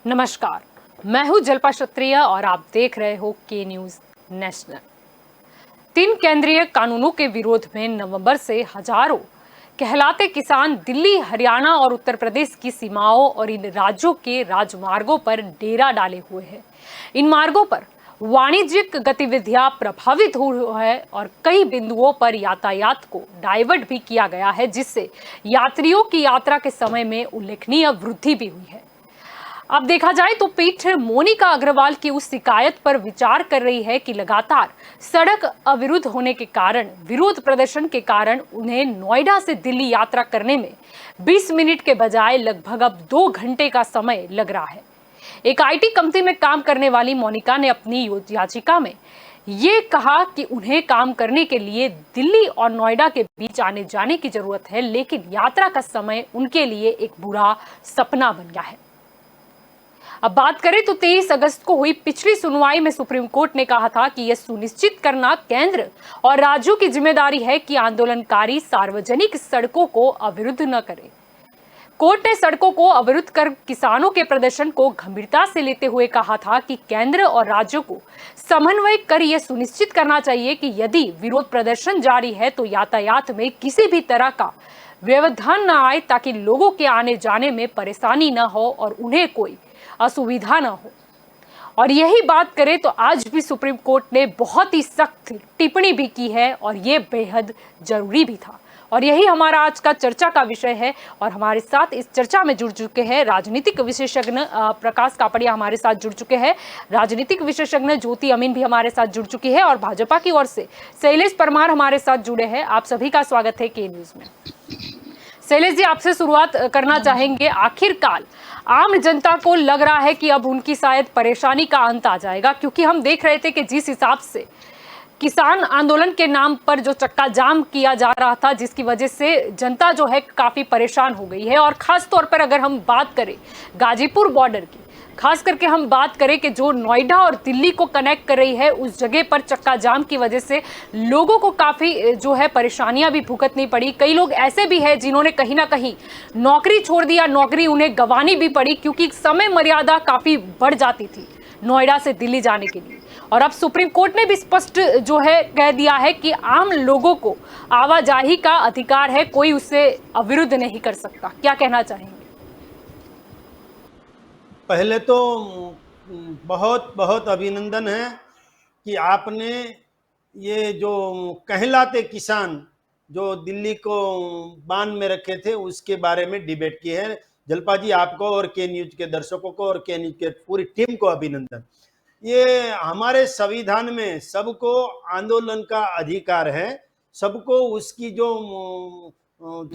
नमस्कार, मैं हूं जल्पा क्षत्रिय और आप देख रहे हो के न्यूज नेशनल। 3 केंद्रीय कानूनों के विरोध में नवंबर से हजारों कहलाते किसान दिल्ली, हरियाणा और उत्तर प्रदेश की सीमाओं और इन राज्यों के राजमार्गों पर डेरा डाले हुए हैं। इन मार्गों पर वाणिज्यिक गतिविधियां प्रभावित हुई है और कई बिंदुओं पर यातायात को डाइवर्ट भी किया गया है, जिससे यात्रियों की यात्रा के समय में उल्लेखनीय वृद्धि भी हुई है। अब देखा जाए तो पीठ मोनिका अग्रवाल की उस शिकायत पर विचार कर रही है कि लगातार सड़क अवरुद्ध होने के कारण, विरोध प्रदर्शन के कारण उन्हें नोएडा से दिल्ली यात्रा करने में 20 मिनट के बजाय लगभग अब 2 घंटे का समय लग रहा है। एक आईटी कंपनी में काम करने वाली मोनिका ने अपनी याचिका में ये कहा कि उन्हें काम करने के लिए दिल्ली और नोएडा के बीच आने जाने की जरूरत है, लेकिन यात्रा का समय उनके लिए एक बुरा सपना बन गया है। अब बात करें तो 23 अगस्त को हुई पिछली सुनवाई में सुप्रीम कोर्ट ने कहा था कि यह सुनिश्चित करना केंद्र और राज्यों की जिम्मेदारी है कि आंदोलनकारी सार्वजनिक सड़कों को अवरुद्ध न करें। कोर्ट ने सड़कों को अवरुद्ध कर किसानों के प्रदर्शन को गंभीरता से लेते हुए कहा था कि केंद्र और राज्यों को समन्वय कर यह सुनिश्चित करना चाहिए कि यदि विरोध प्रदर्शन जारी है तो यातायात में किसी भी तरह का व्यवधान न आए, ताकि लोगों के आने जाने में परेशानी न हो और उन्हें कोई असुविधा न हो। और यही बात करें तो आज भी सुप्रीम कोर्ट ने बहुत ही सख्त टिप्पणी भी की है और ये बेहद जरूरी भी था। और यही हमारा आज का चर्चा का विषय है। और हमारे साथ इस चर्चा में जुड़ चुके हैं राजनीतिक विशेषज्ञ प्रकाश कापड़िया हमारे साथ जुड़ चुके हैं, राजनीतिक विशेषज्ञ ज्योति अमीन भी हमारे साथ जुड़ चुकी है और भाजपा की ओर से शैलेश परमार हमारे साथ जुड़े हैं। आप सभी का स्वागत है के न्यूज में। शैलेश जी, आपसे शुरुआत करना चाहेंगे। आखिरकार आम जनता को लग रहा है कि अब उनकी शायद परेशानी का अंत आ जाएगा, क्योंकि हम देख रहे थे कि जिस हिसाब से किसान आंदोलन के नाम पर जो चक्का जाम किया जा रहा था, जिसकी वजह से जनता जो है काफी परेशान हो गई है। और खास तौर पर अगर हम बात करें गाजीपुर बॉर्डर की, खास करके हम बात करें कि जो नोएडा और दिल्ली को कनेक्ट कर रही है, उस जगह पर चक्का जाम की वजह से लोगों को काफ़ी जो है परेशानियां भी भुगतनी पड़ी। कई लोग ऐसे भी हैं जिन्होंने कहीं ना कहीं नौकरी छोड़ दिया, नौकरी उन्हें गंवानी भी पड़ी, क्योंकि समय मर्यादा काफ़ी बढ़ जाती थी नोएडा से दिल्ली जाने के लिए। और अब सुप्रीम कोर्ट ने भी स्पष्ट जो है कह दिया है कि आम लोगों को आवाजाही का अधिकार है, कोई उसे अवरुद्ध नहीं कर सकता। क्या कहना चाहेंगे? पहले तो बहुत बहुत अभिनंदन है कि आपने ये जो कहलाते किसान जो दिल्ली को बांध में रखे थे उसके बारे में डिबेट की है। जल्पा जी, आपको और के न्यूज के दर्शकों को और के न्यूज के पूरी टीम को अभिनंदन। ये हमारे संविधान में सबको आंदोलन का अधिकार है, सबको उसकी जो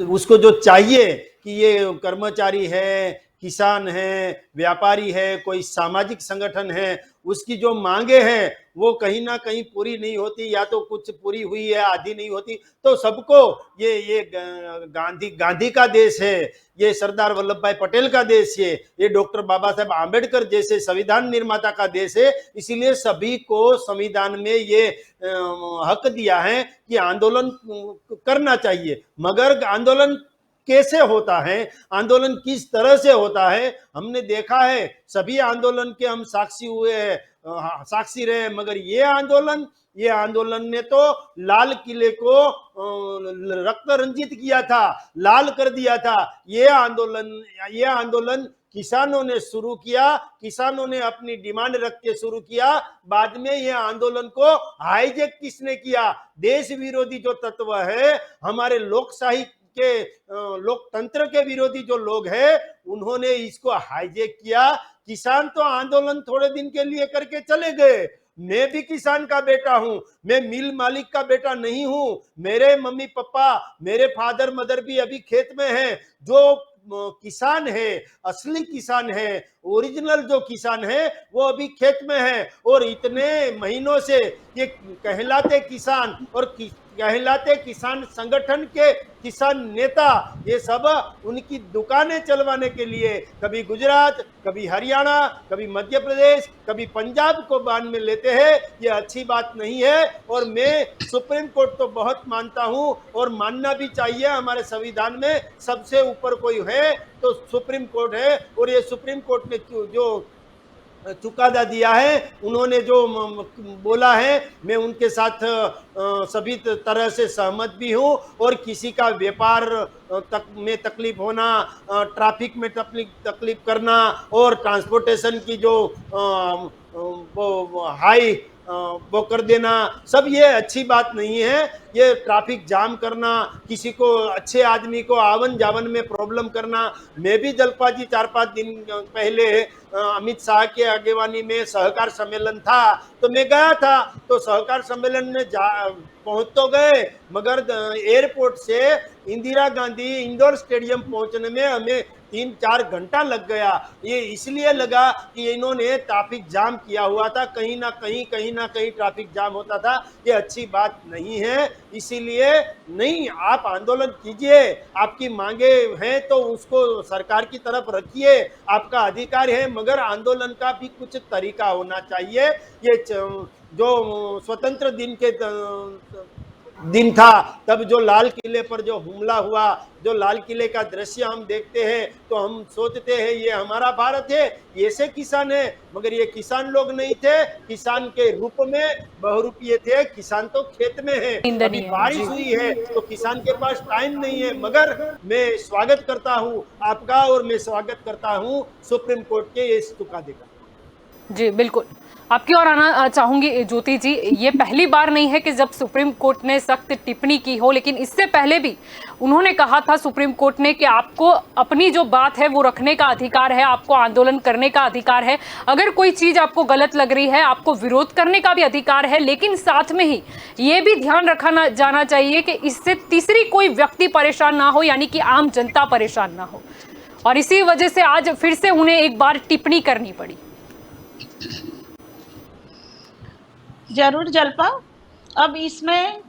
उसको जो चाहिए कि ये कर्मचारी है, किसान है, व्यापारी है, कोई सामाजिक संगठन है, उसकी जो मांगे हैं वो कहीं ना कहीं पूरी नहीं होती, या तो कुछ पूरी हुई है, आधी नहीं होती। तो सबको ये गांधी का देश है, ये सरदार वल्लभ भाई पटेल का देश है, ये डॉक्टर बाबा साहेब आम्बेडकर जैसे संविधान निर्माता का देश है। इसीलिए सभी को संविधान में ये हक दिया है कि आंदोलन करना चाहिए। मगर आंदोलन कैसे होता है, आंदोलन किस तरह से होता है, हमने देखा है। सभी आंदोलन के हम साक्षी हुए हैं, साक्षी रहे। मगर ये आंदोलन ने तो लाल किले को रक्त रंजित किया था, लाल कर दिया था। ये आंदोलन किसानों ने शुरू किया, किसानों ने अपनी डिमांड रख के शुरू किया। बाद में ये आंदोलन को हाईजैक किसने किया? देश विरोधी जो तत्व है, हमारे लोकशाही के लोकतंत्र के विरोधी जो लोग हैं, उन्होंने इसको हाईजैक किया। किसान तो आंदोलन थोड़े दिन के लिए करके चले गए। मैं भी किसान का बेटा हूं, मैं मिल मालिक का बेटा नहीं हूं। मेरे मम्मी पापा, मेरे फादर मदर भी अभी खेत में हैं। जो किसान है, असली किसान है, ओरिजिनल जो किसान है, वो अभी खेत में है। और इतने महीनों से ये कहलाते किसान और कहलाते किसान संगठन के किसान नेता, ये सब उनकी दुकानें चलवाने के लिए कभी गुजरात, कभी हरियाणा, कभी मध्य प्रदेश, कभी पंजाब को बांध में लेते हैं। ये अच्छी बात नहीं है और मैं सुप्रीम कोर्ट तो बहुत मानता हूं और मानना भी चाहिए। हमारे संविधान में सबसे ऊपर कोई है तो सुप्रीम कोर्ट है और ये सुप्रीम कोर्ट ने जो चुकादा दिया है, उन्होंने जो बोला है, मैं उनके साथ सभी तरह से सहमत भी हूं। और किसी का व्यापार में तकलीफ होना, ट्रैफिक में तकलीफ करना और ट्रांसपोर्टेशन की जो वो हाई वो कर देना, सब ये अच्छी बात नहीं है। ये ट्रैफिक जाम करना, किसी को अच्छे आदमी को आवन जावन में प्रॉब्लम करना। मैं भी जलपा जी 4-5 दिन पहले अमित शाह के आगेवानी में सहकार सम्मेलन था तो मैं गया था। तो सहकार सम्मेलन में पहुंच तो गए, मगर एयरपोर्ट से इंदिरा गांधी इंडोर स्टेडियम पहुंचने में हमें 3-4 घंटा लग गया। ये इसलिए लगा कि इन्होंने ट्रैफिक जाम किया हुआ था, कहीं ना कहीं ट्रैफिक जाम होता था। ये अच्छी बात नहीं है, इसीलिए नहीं, आप आंदोलन कीजिए, आपकी मांगे हैं तो उसको सरकार की तरफ रखिए, आपका अधिकार है, मगर आंदोलन का भी कुछ तरीका होना चाहिए। ये जो स्वतंत्र दिन था तब जो लाल किले पर जो हमला हुआ, जो लाल किले का दृश्य हम देखते हैं तो हम सोचते हैं ये हमारा भारत है, ऐसे किसान है, मगर ये किसान लोग नहीं थे। किसान के रूप में बहुरूपीय थे, किसान तो खेत में है। अभी बारिश हुई है तो किसान के पास टाइम नहीं है। मगर मैं स्वागत करता हूँ आपका और मैं स्वागत करता हूँ सुप्रीम कोर्ट के इस चुकादे का। जी बिल्कुल, आपकी ओर आना चाहूंगी ज्योति जी। ये पहली बार नहीं है कि जब सुप्रीम कोर्ट ने सख्त टिप्पणी की हो, लेकिन इससे पहले भी उन्होंने कहा था सुप्रीम कोर्ट ने कि आपको अपनी जो बात है वो रखने का अधिकार है, आपको आंदोलन करने का अधिकार है, अगर कोई चीज आपको गलत लग रही है आपको विरोध करने का भी अधिकार है, लेकिन साथ में ही ये भी ध्यान रखा जाना चाहिए कि इससे तीसरी कोई व्यक्ति परेशान ना हो, यानी कि आम जनता परेशान ना हो। और इसी वजह से आज फिर से उन्हें एक बार टिप्पणी करनी पड़ी। जरूर जलपा, अब इसमें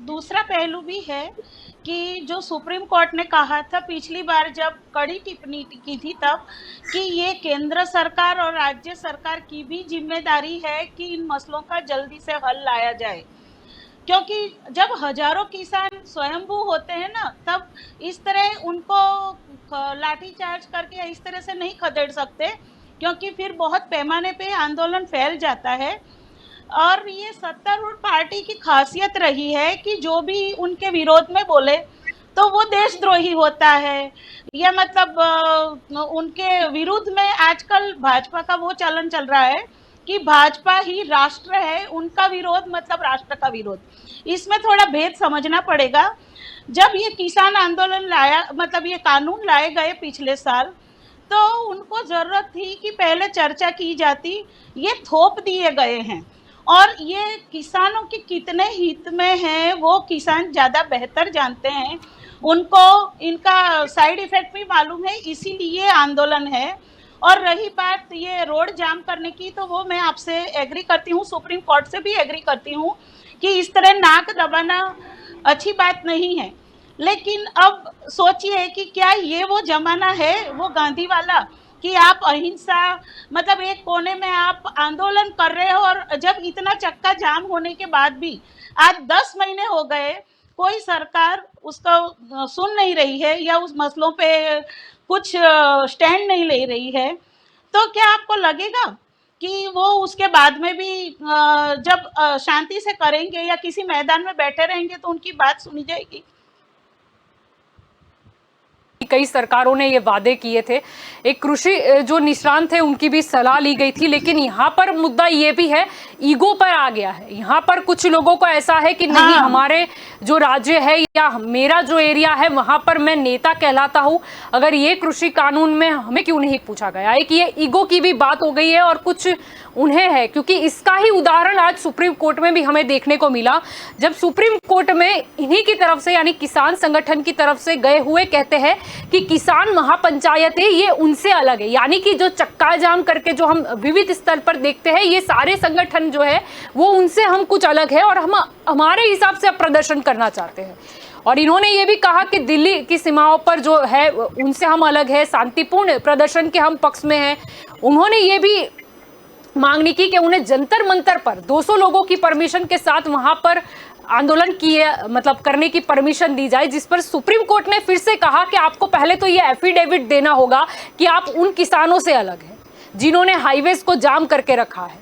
दूसरा पहलू भी है कि जो सुप्रीम कोर्ट ने कहा था पिछली बार जब कड़ी टिप्पणी की थी तब, कि ये केंद्र सरकार और राज्य सरकार की भी जिम्मेदारी है कि इन मसलों का जल्दी से हल लाया जाए, क्योंकि जब हजारों किसान स्वयंभू होते हैं ना, तब इस तरह उनको लाठीचार्ज करके इस तरह से नहीं खदेड़ सकते, क्योंकि फिर बहुत पैमाने पे आंदोलन फैल जाता है। और ये सत्तारूढ़ पार्टी की खासियत रही है कि जो भी उनके विरोध में बोले तो वो देशद्रोही होता है, या मतलब उनके विरुद्ध में आजकल भाजपा का वो चलन चल रहा है कि भाजपा ही राष्ट्र है, उनका विरोध मतलब राष्ट्र का विरोध। इसमें थोड़ा भेद समझना पड़ेगा। जब ये किसान आंदोलन लाया, मतलब ये कानून लाए गए पिछले साल, तो उनको जरूरत थी कि पहले चर्चा की जाती, ये थोप दिए गए हैं और ये किसानों के कितने हित में है वो किसान ज़्यादा बेहतर जानते हैं, उनको इनका साइड इफेक्ट भी मालूम है, इसीलिए आंदोलन है। और रही बात ये रोड जाम करने की, तो वो मैं आपसे एग्री करती हूँ, सुप्रीम कोर्ट से भी एग्री करती हूँ कि इस तरह नाक दबाना अच्छी बात नहीं है। लेकिन अब सोचिए कि क्या ये वो जमाना है वो गांधी वाला कि आप अहिंसा, मतलब एक कोने में आप आंदोलन कर रहे हो, और जब इतना चक्का जाम होने के बाद भी आज 10 महीने हो गए कोई सरकार उसका सुन नहीं रही है या उस मसलों पे कुछ स्टैंड नहीं ले रही है, तो क्या आपको लगेगा कि वो उसके बाद में भी जब शांति से करेंगे या किसी मैदान में बैठे रहेंगे तो उनकी बात सुनी जाएगी? कई सरकारों ने ये वादे किए थे, एक कृषि जो निष्णात थे उनकी भी सलाह ली गई थी, लेकिन यहाँ पर मुद्दा ये भी है, ईगो पर आ गया है। यहाँ पर कुछ लोगों को ऐसा है कि नहीं, हमारे जो राज्य है या मेरा जो एरिया है वहां पर मैं नेता कहलाता हूँ, अगर ये कृषि कानून में हमें क्यों नहीं पूछा गया। एक ये ईगो की भी बात हो गई है और कुछ उन्हें है, क्योंकि इसका ही उदाहरण आज सुप्रीम कोर्ट में भी हमें देखने को मिला, जब सुप्रीम कोर्ट में इन्हीं की तरफ से यानी किसान संगठन की तरफ से गए हुए कहते हैं कि किसान महापंचायत है ये उनसे अलग है, यानी कि जो चक्का जाम करके जो हम विविध स्तर पर देखते हैं ये सारे संगठन जो है वो उनसे हम कुछ अलग है और हम हमारे हिसाब से प्रदर्शन करना चाहते हैं। और इन्होंने ये भी कहा कि दिल्ली की सीमाओं पर जो है उनसे हम अलग है, शांतिपूर्ण प्रदर्शन के हम पक्ष में हैं। उन्होंने ये भी मांगनी की कि उन्हें जंतर मंतर पर 200 लोगों की परमिशन के साथ वहां पर आंदोलन किए मतलब करने की परमिशन दी जाए, जिस पर सुप्रीम कोर्ट ने फिर से कहा कि आपको पहले तो ये एफिडेविट देना होगा कि आप उन किसानों से अलग हैं जिन्होंने हाईवेज को जाम करके रखा है,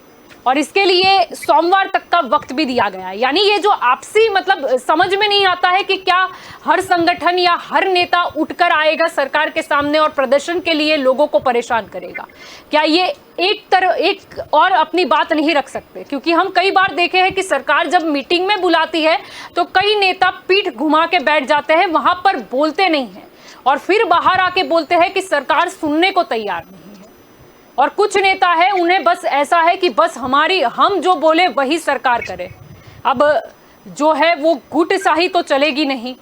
और इसके लिए सोमवार तक का वक्त भी दिया गया है। यानी ये जो आपसी मतलब समझ में नहीं आता है कि क्या हर संगठन या हर नेता उठकर आएगा सरकार के सामने और प्रदर्शन के लिए लोगों को परेशान करेगा, क्या ये एक और अपनी बात नहीं रख सकते? क्योंकि हम कई बार देखे हैं कि सरकार जब मीटिंग में बुलाती है तो कई नेता पीठ घुमा के बैठ जाते हैं, वहां पर बोलते नहीं हैं और फिर बाहर आके बोलते हैं कि सरकार सुनने को तैयार नहीं है। और कुछ नेता है उन्हें बस ऐसा है कि बस हम जो बोले वही सरकार करे। अब जो है वो घुटशाही तो चलेगी नहीं।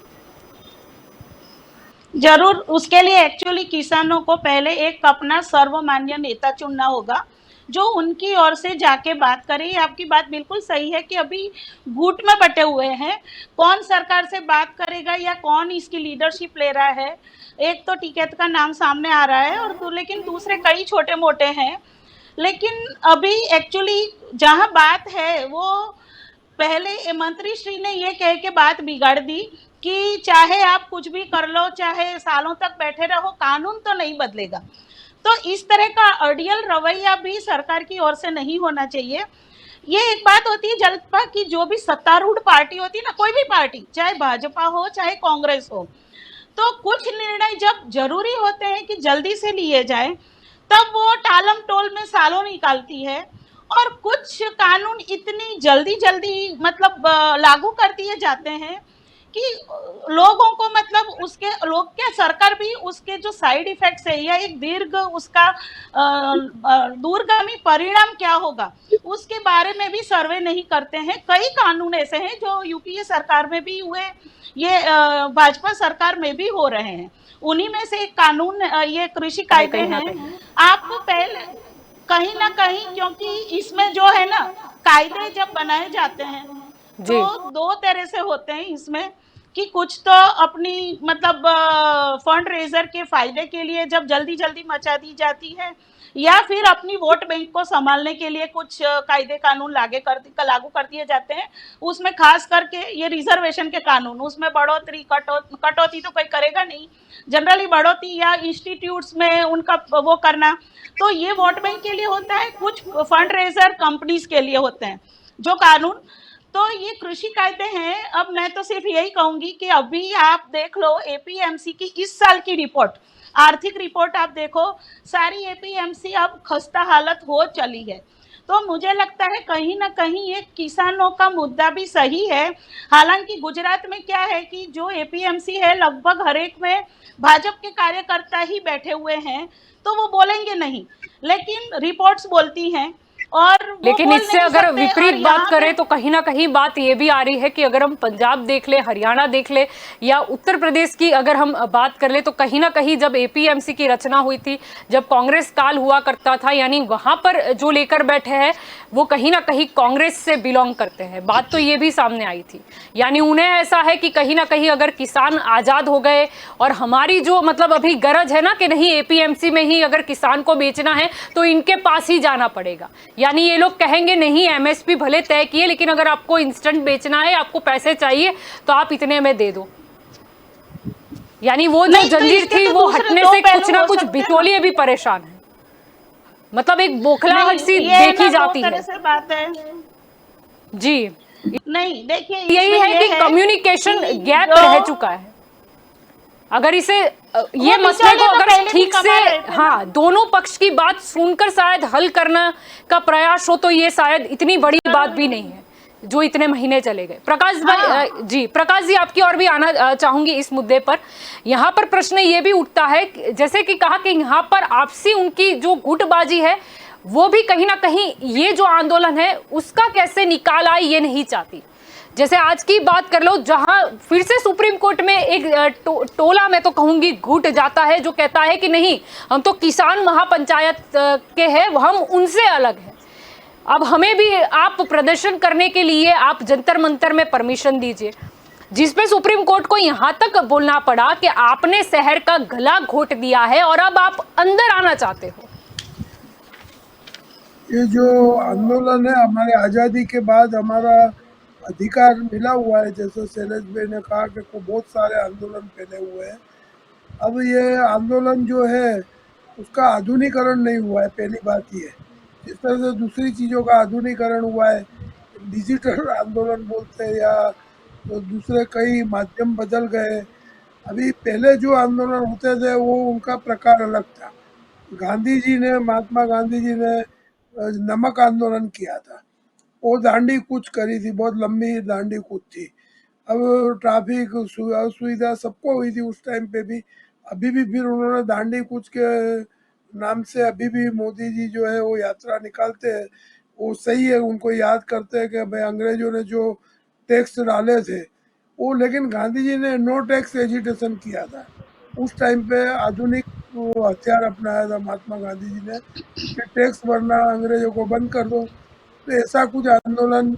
जरूर, उसके लिए एक्चुअली किसानों को पहले एक अपना सर्वमान्य नेता चुनना होगा जो उनकी ओर से जाके बात करे। आपकी बात बिल्कुल सही है कि अभी गुट में बटे हुए हैं, कौन सरकार से बात करेगा या कौन इसकी लीडरशिप ले रहा है। एक तो टिकैत का नाम सामने आ रहा है और लेकिन दूसरे कई छोटे मोटे हैं। लेकिन अभी एक्चुअली जहां बात है वो पहले मंत्री श्री ने ये कह के बात बिगाड़ दी कि चाहे आप कुछ भी कर लो, चाहे सालों तक बैठे रहो, कानून तो नहीं बदलेगा। तो इस तरह का अड़ियल रवैया भी सरकार की ओर से नहीं होना चाहिए। ये एक बात होती है जल्पा की जो भी सत्तारूढ़ पार्टी होती है ना, कोई भी पार्टी, चाहे भाजपा हो चाहे कांग्रेस हो, तो कुछ निर्णय जब जरूरी होते हैं कि जल्दी से लिए जाए तब वो टालम टोल में सालों निकालती है और कुछ कानून इतनी जल्दी जल्दी मतलब लागू कर दिए जाते हैं कि लोगों को मतलब उसके लोग क्या सरकार भी उसके जो साइड इफेक्ट्स है या एक दीर्घ उसका दूरगामी परिणाम क्या होगा उसके बारे में भी सर्वे नहीं करते हैं। कई कानून ऐसे हैं जो यूपीए सरकार में भी हुए, ये भाजपा सरकार में भी हो रहे हैं। उन्हीं में से एक कानून ये कृषि कायदे हैं। आपको पहले कहीं ना कहीं, क्योंकि इसमें जो है ना कायदे जब बनाए जाते हैं तो दो तरह से होते हैं इसमें कि कुछ तो अपनी मतलब फंड रेजर के फायदे के लिए जब जल्दी जल्दी मचा दी जाती है, या फिर अपनी वोट बैंक को संभालने के लिए कुछ कायदे कानून लागू कर दिए जाते हैं। उसमें खास करके ये रिजर्वेशन के कानून, उसमें बढ़ोतरी कटौती तो कोई करेगा नहीं, जनरली बढ़ोतरी या इंस्टीट्यूट्स में उनका वो करना, तो ये वोट बैंक के लिए होता है। कुछ फंड रेजर कंपनीज के लिए होते हैं जो कानून। तो ये कृषि कायदे हैं। अब मैं तो सिर्फ यही कहूंगी कि अभी आप देख लो एपीएमसी की इस साल की रिपोर्ट, आर्थिक रिपोर्ट आप देखो, सारी एपीएमसी अब खस्ता हालत हो चली है। तो मुझे लगता है कहीं ना कहीं ये किसानों का मुद्दा भी सही है। हालांकि गुजरात में क्या है कि जो एपीएमसी है लगभग हर एक में भाजपा के कार्यकर्ता ही बैठे हुए हैं, तो वो बोलेंगे नहीं, लेकिन रिपोर्ट्स बोलती हैं। और लेकिन इससे अगर विपरीत बात करें तो कहीं ना कहीं बात ये भी आ रही है कि अगर हम पंजाब देख ले, हरियाणा देख ले या उत्तर प्रदेश की अगर हम बात कर ले, तो कहीं ना कहीं जब एपीएमसी की रचना हुई थी, जब कांग्रेस काल हुआ करता था, यानी वहां पर जो लेकर बैठे हैं वो कहीं ना कहीं कांग्रेस से बिलोंग करते हैं। बात तो ये भी सामने आई थी। यानी उन्हें ऐसा है कि कहीं ना कहीं अगर किसान आजाद हो गए और हमारी जो मतलब अभी गरज है ना कि नहीं एपीएमसी में ही अगर किसान को बेचना है तो इनके पास ही जाना पड़ेगा। यानी ये लोग कहेंगे नहीं एमएसपी भले तय किए, लेकिन अगर आपको इंस्टेंट बेचना है, आपको पैसे चाहिए तो आप इतने में दे दो। यानी वो जो जंजीर थी वो हटने से कुछ ना कुछ बिचौलिए भी परेशान है। मतलब एक बोखलाहट सी देखी जाती है। बात है जी नहीं, देखिए यही है कि कम्युनिकेशन गैप रह चुका है। अगर इसे ये मसले को अगर ठीक से दोनों पक्ष की बात सुनकर शायद हल करना का प्रयास हो तो ये शायद इतनी बड़ी बात भी नहीं है जो इतने महीने चले गए। प्रकाश भाई जी, प्रकाश जी आपकी और भी आना चाहूंगी इस मुद्दे पर। यहाँ पर प्रश्न ये भी उठता है जैसे कि कहा कि यहाँ पर आपसी उनकी जो गुटबाजी है वो भी कहीं ना कहीं ये जो आंदोलन है उसका कैसे निकाल आए ये नहीं चाहती। जैसे आज की बात कर लो, जहां फिर से सुप्रीम कोर्ट में एक टोला, मैं तो कहूंगी, घुट जाता है, जो कहता है कि नहीं, हम तो किसान महापंचायत के हैं, हम उनसे अलग हैं। अब हमें भी आप प्रदर्शन करने के लिए आप जंतर मंतर में परमिशन दीजिए, जिसपे सुप्रीम कोर्ट को यहां तक बोलना पड़ा कि आपने शहर का गला घोट दिया है और अब आप अंदर आना चाहते हो। ये जो आंदोलन है, हमारे आज़ादी के बाद हमारा अधिकार मिला हुआ है, जैसे शैलेश भाई ने कहा कि को बहुत सारे आंदोलन पहले हुए हैं। अब ये आंदोलन जो है उसका आधुनिकरण नहीं हुआ है, पहली बात ये। जिस तरह से दूसरी चीज़ों का आधुनिकरण हुआ है, डिजिटल आंदोलन बोलते हैं या तो दूसरे कई माध्यम बदल गए। अभी पहले जो आंदोलन होते थे वो उनका प्रकार अलग था। गांधी जी ने, महात्मा गांधी जी ने नमक आंदोलन किया था, वो दांडी कूच करी थी, बहुत लंबी दांडी कूच थी। अब ट्रैफिक असुविधा सबको हुई थी उस टाइम पे भी। अभी भी फिर उन्होंने दांडी कूच के नाम से अभी भी मोदी जी जो है वो यात्रा निकालते हैं। वो सही है, उनको याद करते हैं कि भाई अंग्रेजों ने जो टैक्स डाले थे वो, लेकिन गांधी जी ने नो टैक्स एजिटेशन किया था। उस टाइम पे आधुनिक वो हथियार अपनाया था महात्मा गांधी जी ने कि टैक्स भरना अंग्रेजों को बंद कर दो। तो ऐसा कुछ आंदोलन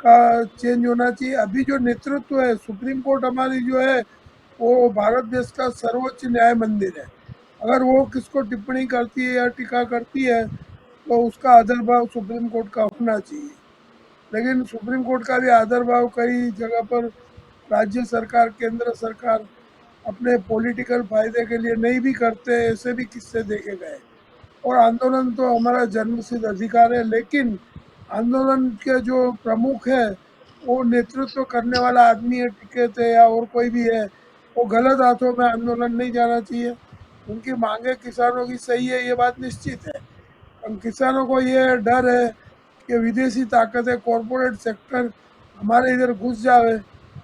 का चेंज होना चाहिए। अभी जो नेतृत्व है, सुप्रीम कोर्ट हमारी जो है वो भारत देश का सर्वोच्च न्याय मंदिर है। अगर वो किसको टिप्पणी करती है या टीका करती है तो उसका आदर भाव सुप्रीम कोर्ट का होना चाहिए। लेकिन सुप्रीम कोर्ट का भी आदर भाव कई जगह पर राज्य सरकार, केंद्र सरकार अपने पॉलिटिकल फायदे के लिए नहीं भी करते, ऐसे भी किस्से देखे गए। और आंदोलन तो हमारा जन्मसिद्ध अधिकार है, लेकिन आंदोलन के जो प्रमुख है वो नेतृत्व करने वाला आदमी है, टिकैत है या और कोई भी है, वो गलत हाथों में आंदोलन नहीं जाना चाहिए। उनकी मांगे किसानों की सही है, ये बात निश्चित है। हम किसानों को ये डर है कि विदेशी ताकतें, कॉरपोरेट सेक्टर हमारे इधर घुस जावे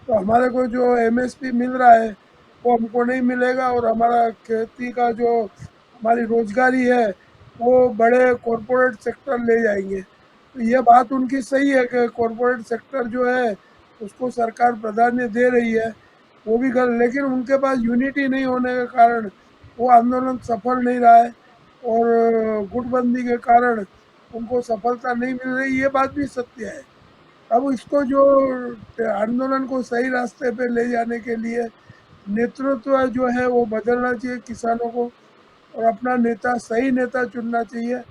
तो हमारे को जो एमएसपी मिल रहा है वो हमको नहीं मिलेगा, और हमारा खेती का जो हमारी रोजगारी है वो बड़े कॉरपोरेट सेक्टर ले जाएंगे। तो ये बात उनकी सही है कि कॉरपोरेट सेक्टर जो है उसको सरकार प्राधान्य दे रही है, वो भी गलत। लेकिन उनके पास यूनिटी नहीं होने के कारण वो आंदोलन सफल नहीं रहा है, और गुटबंदी के कारण उनको सफलता नहीं मिल रही, ये बात भी सत्य है। अब इसको जो आंदोलन को सही रास्ते पे ले जाने के लिए नेतृत्व जो है वो बदलना चाहिए किसानों को, और अपना नेता, सही नेता चुनना चाहिए।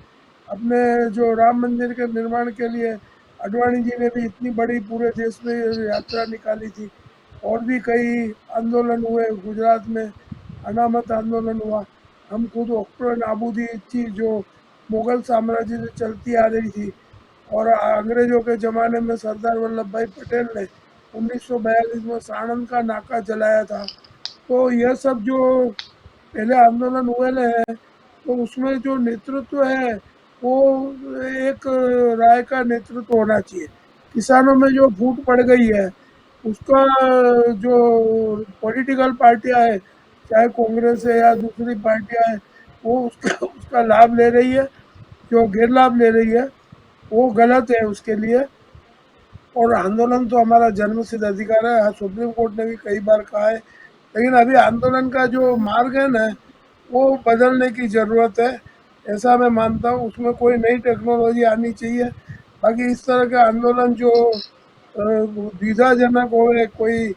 अपने जो राम मंदिर के निर्माण के लिए अडवाणी जी ने भी इतनी बड़ी पूरे देश में यात्रा निकाली थी, और भी कई आंदोलन हुए। गुजरात में अनामत आंदोलन हुआ। हम खुद ऑक्टोबर नाबूदी थी जो मुगल साम्राज्य से चलती आ रही थी, और अंग्रेजों के ज़माने में सरदार वल्लभ भाई पटेल ने 1942 में साणंद का नाका जलाया था। तो यह सब जो पहले आंदोलन हुए हैं तो उसमें जो नेतृत्व है वो एक राय का नेतृत्व होना चाहिए। किसानों में जो फूट पड़ गई है उसका जो पॉलिटिकल पार्टियां है, चाहे कांग्रेस है या दूसरी पार्टियां है, वो उसका उसका लाभ ले रही है, जो गैर लाभ ले रही है वो गलत है उसके लिए। और आंदोलन तो हमारा जन्मसिद्ध अधिकार है, हाँ, सुप्रीम कोर्ट ने भी कई बार कहा है। लेकिन अभी आंदोलन का जो मार्ग है ना वो बदलने की ज़रूरत है, ऐसा मैं मानता हूँ। उसमें कोई नई टेक्नोलॉजी आनी चाहिए। बाकी इस तरह के आंदोलन जो द्विधाजनक होवे, कोई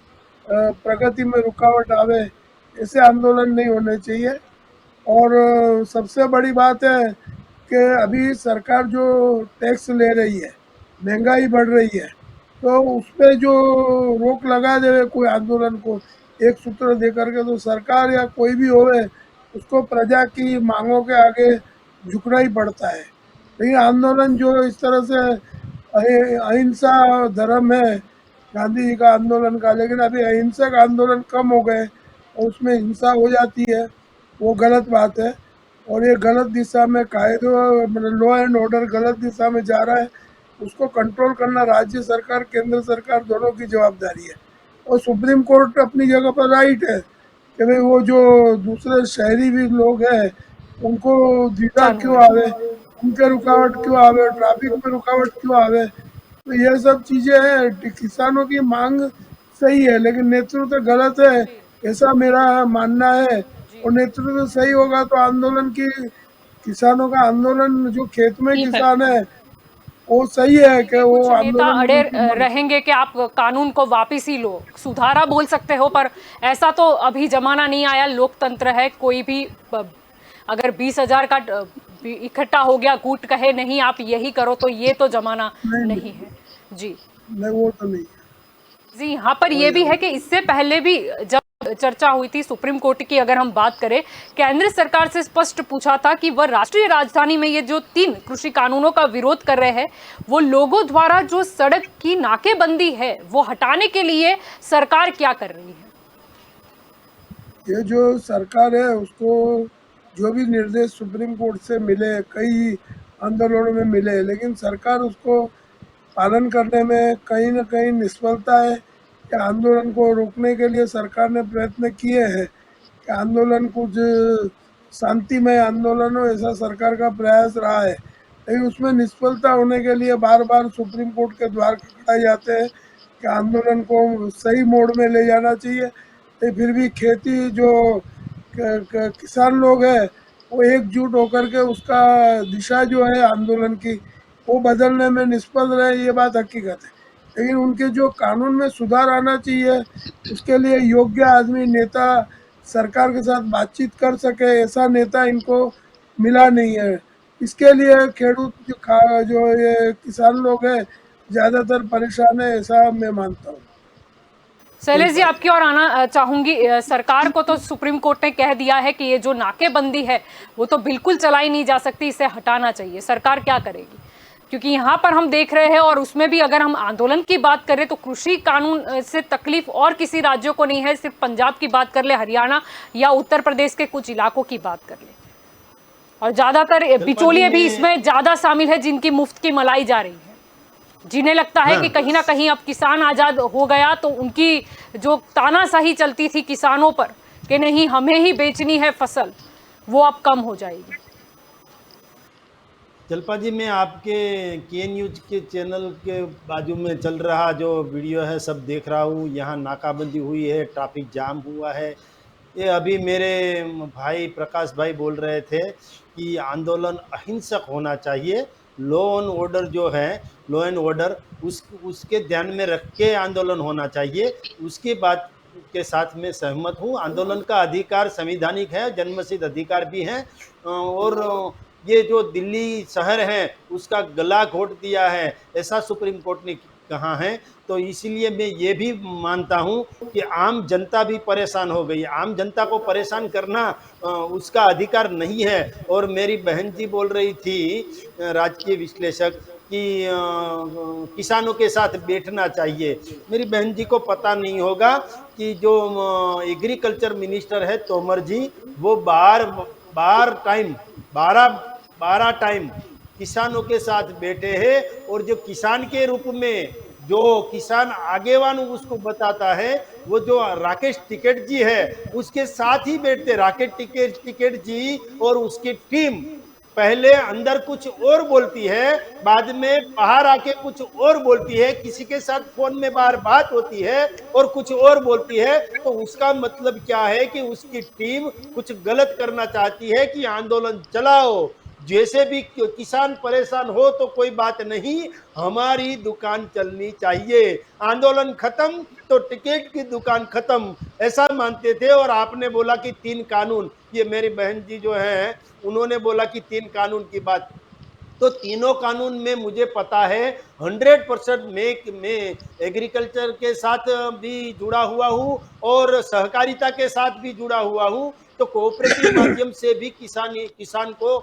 प्रगति में रुकावट आवे, ऐसे आंदोलन नहीं होने चाहिए। और सबसे बड़ी बात है कि अभी सरकार जो टैक्स ले रही है, महंगाई बढ़ रही है, तो उस पे जो रोक लगा दे कोई आंदोलन को एक सूत्र दे करके, तो सरकार या कोई भी होवे उसको प्रजा की मांगों के आगे झुकना ही पड़ता है। लेकिन आंदोलन जो इस तरह से अहिंसा धर्म है गांधी जी का आंदोलन का, लेकिन अभी अहिंसक आंदोलन कम हो गए और उसमें हिंसा हो जाती है, वो गलत बात है। और ये गलत दिशा में कायदे, मतलब लॉ एंड ऑर्डर गलत दिशा में जा रहा है। उसको कंट्रोल करना राज्य सरकार, केंद्र सरकार दोनों की जवाबदारी है। और सुप्रीम कोर्ट अपनी जगह पर राइट है कि भाई वो जो दूसरे शहरी भी लोग हैं उनको द्विधा क्यों आवे, उनके रुकावट क्यों आवे, ट्रैफिक में रुकावट क्यों आवे, तो ये सब चीजें हैं। किसानों की मांग सही है लेकिन नेतृत्व गलत है, ऐसा मेरा मानना है। और नेतृत्व सही होगा तो आंदोलन की, किसानों का आंदोलन, जो खेत में जी किसान है वो सही है कि के वो कुछ नेता आंदोलन अड़े उनकी मांग। रहेंगे कि आप कानून को वापिस ही लो, सुधारा बोल सकते हो, पर ऐसा तो अभी जमाना नहीं आया। लोकतंत्र है, कोई भी अगर 20,000 का इकट्ठा हो गया, गुट कहे नहीं आप यही करो, तो ये तो जमाना नहीं नहीं नहीं, है जी। नहीं वो तो नहीं है। जी, यहाँ पर ये भी है कि इससे पहले भी जब चर्चा हुई थी सुप्रीम कोर्ट की, अगर हम बात करें, केंद्र सरकार से स्पष्ट पूछा था कि वह राष्ट्रीय राजधानी में ये जो 3 कृषि कानूनों का विरोध कर रहे हैं, वो लोगों द्वारा जो सड़क की नाकेबंदी है वो हटाने के लिए सरकार क्या कर रही है? ये जो सरकार है उसको जो भी निर्देश सुप्रीम कोर्ट से मिले, कई आंदोलनों में मिले, लेकिन सरकार उसको पालन करने में कहीं न कहीं निष्फलता है। कि आंदोलन को रोकने के लिए सरकार ने प्रयत्न किए हैं कि आंदोलन कुछ शांतिमय आंदोलन हो, ऐसा सरकार का प्रयास रहा है। लेकिन उसमें निष्फलता होने के लिए बार बार सुप्रीम कोर्ट के द्वार खटखटाए जाते हैं कि आंदोलन को सही मोड़ में ले जाना चाहिए। तो फिर भी खेती जो किसान लोग हैं वो एकजुट होकर के उसका दिशा जो है आंदोलन की वो बदलने में निष्फल रहे, ये बात हकीकत है। लेकिन उनके जो कानून में सुधार आना चाहिए उसके लिए योग्य आदमी, नेता सरकार के साथ बातचीत कर सके, ऐसा नेता इनको मिला नहीं है। इसके लिए खेडूत जो ये किसान लोग हैं ज़्यादातर परेशान है, ऐसा मैं मानता हूँ। शैलेश जी, आपकी ओर आना चाहूंगी। सरकार को तो सुप्रीम कोर्ट ने कह दिया है कि ये जो नाकेबंदी है वो तो बिल्कुल चलाई नहीं जा सकती, इसे हटाना चाहिए। सरकार क्या करेगी? क्योंकि यहाँ पर हम देख रहे हैं, और उसमें भी अगर हम आंदोलन की बात करें तो कृषि कानून से तकलीफ और किसी राज्यों को नहीं है। सिर्फ पंजाब की बात कर ले, हरियाणा या उत्तर प्रदेश के कुछ इलाकों की बात कर ले, और ज्यादातर बिचौलिए भी इसमें ज्यादा शामिल है जिनकी मुफ्त की मलाई जा रही है, जिन्हें लगता है कि कहीं ना कहीं अब किसान आजाद हो गया तो उनकी जो तानाशाही चलती थी किसानों पर कि नहीं हमें ही बेचनी है फसल, वो अब कम हो जाएगी। जल्पा जी, मैं आपके के न्यूज के चैनल के बाजू में चल रहा जो वीडियो है सब देख रहा हूँ। यहाँ नाकाबंदी हुई है, ट्रैफिक जाम हुआ है। ये अभी मेरे भाई प्रकाश भाई बोल रहे थे कि आंदोलन अहिंसक होना चाहिए, लॉ एंड ऑर्डर जो है, लॉ एंड ऑर्डर उसके ध्यान में रख के आंदोलन होना चाहिए। उसकी बात के साथ मैं सहमत हूँ। आंदोलन का अधिकार संवैधानिक है, जन्मसिद्ध अधिकार भी है। और ये जो दिल्ली शहर है उसका गला घोट दिया है, ऐसा सुप्रीम कोर्ट ने कहा है। तो इसीलिए मैं ये भी मानता हूँ कि आम जनता भी परेशान हो गई। आम जनता को परेशान करना उसका अधिकार नहीं है। और मेरी बहन जी बोल रही थी, राजकीय विश्लेषक, कि किसानों के साथ बैठना चाहिए। मेरी बहन जी को पता नहीं होगा कि जो एग्रीकल्चर मिनिस्टर है तोमर जी, वो बारह टाइम किसानों के साथ बैठे हैं। और जो किसान के रूप में जो किसान आगेवान उसको बताता है, वो जो राकेश टिकैत जी है उसके साथ ही बैठते। राकेश टिकैत जी और उसकी टीम पहले अंदर कुछ और बोलती है, बाद में बाहर आके कुछ और बोलती है, किसी के साथ फोन में बार बात होती है और कुछ और बोलती है। तो उसका मतलब क्या है कि उसकी टीम कुछ गलत करना चाहती है कि आंदोलन चलाओ, जैसे भी किसान परेशान हो तो कोई बात नहीं, हमारी दुकान चलनी चाहिए, आंदोलन खत्म तो टिकट की दुकान खत्म, ऐसा मानते थे। और आपने बोला कि 3 कानून, ये मेरी बहन जी जो है उन्होंने बोला कि 3 कानून की बात, तो तीनों कानून में मुझे पता है 100% मैं एग्रीकल्चर के साथ भी जुड़ा हुआ हूँ और सहकारिता के साथ भी जुड़ा हुआ हूँ। तो कोऑपरेटिव माध्यम से भी किसान को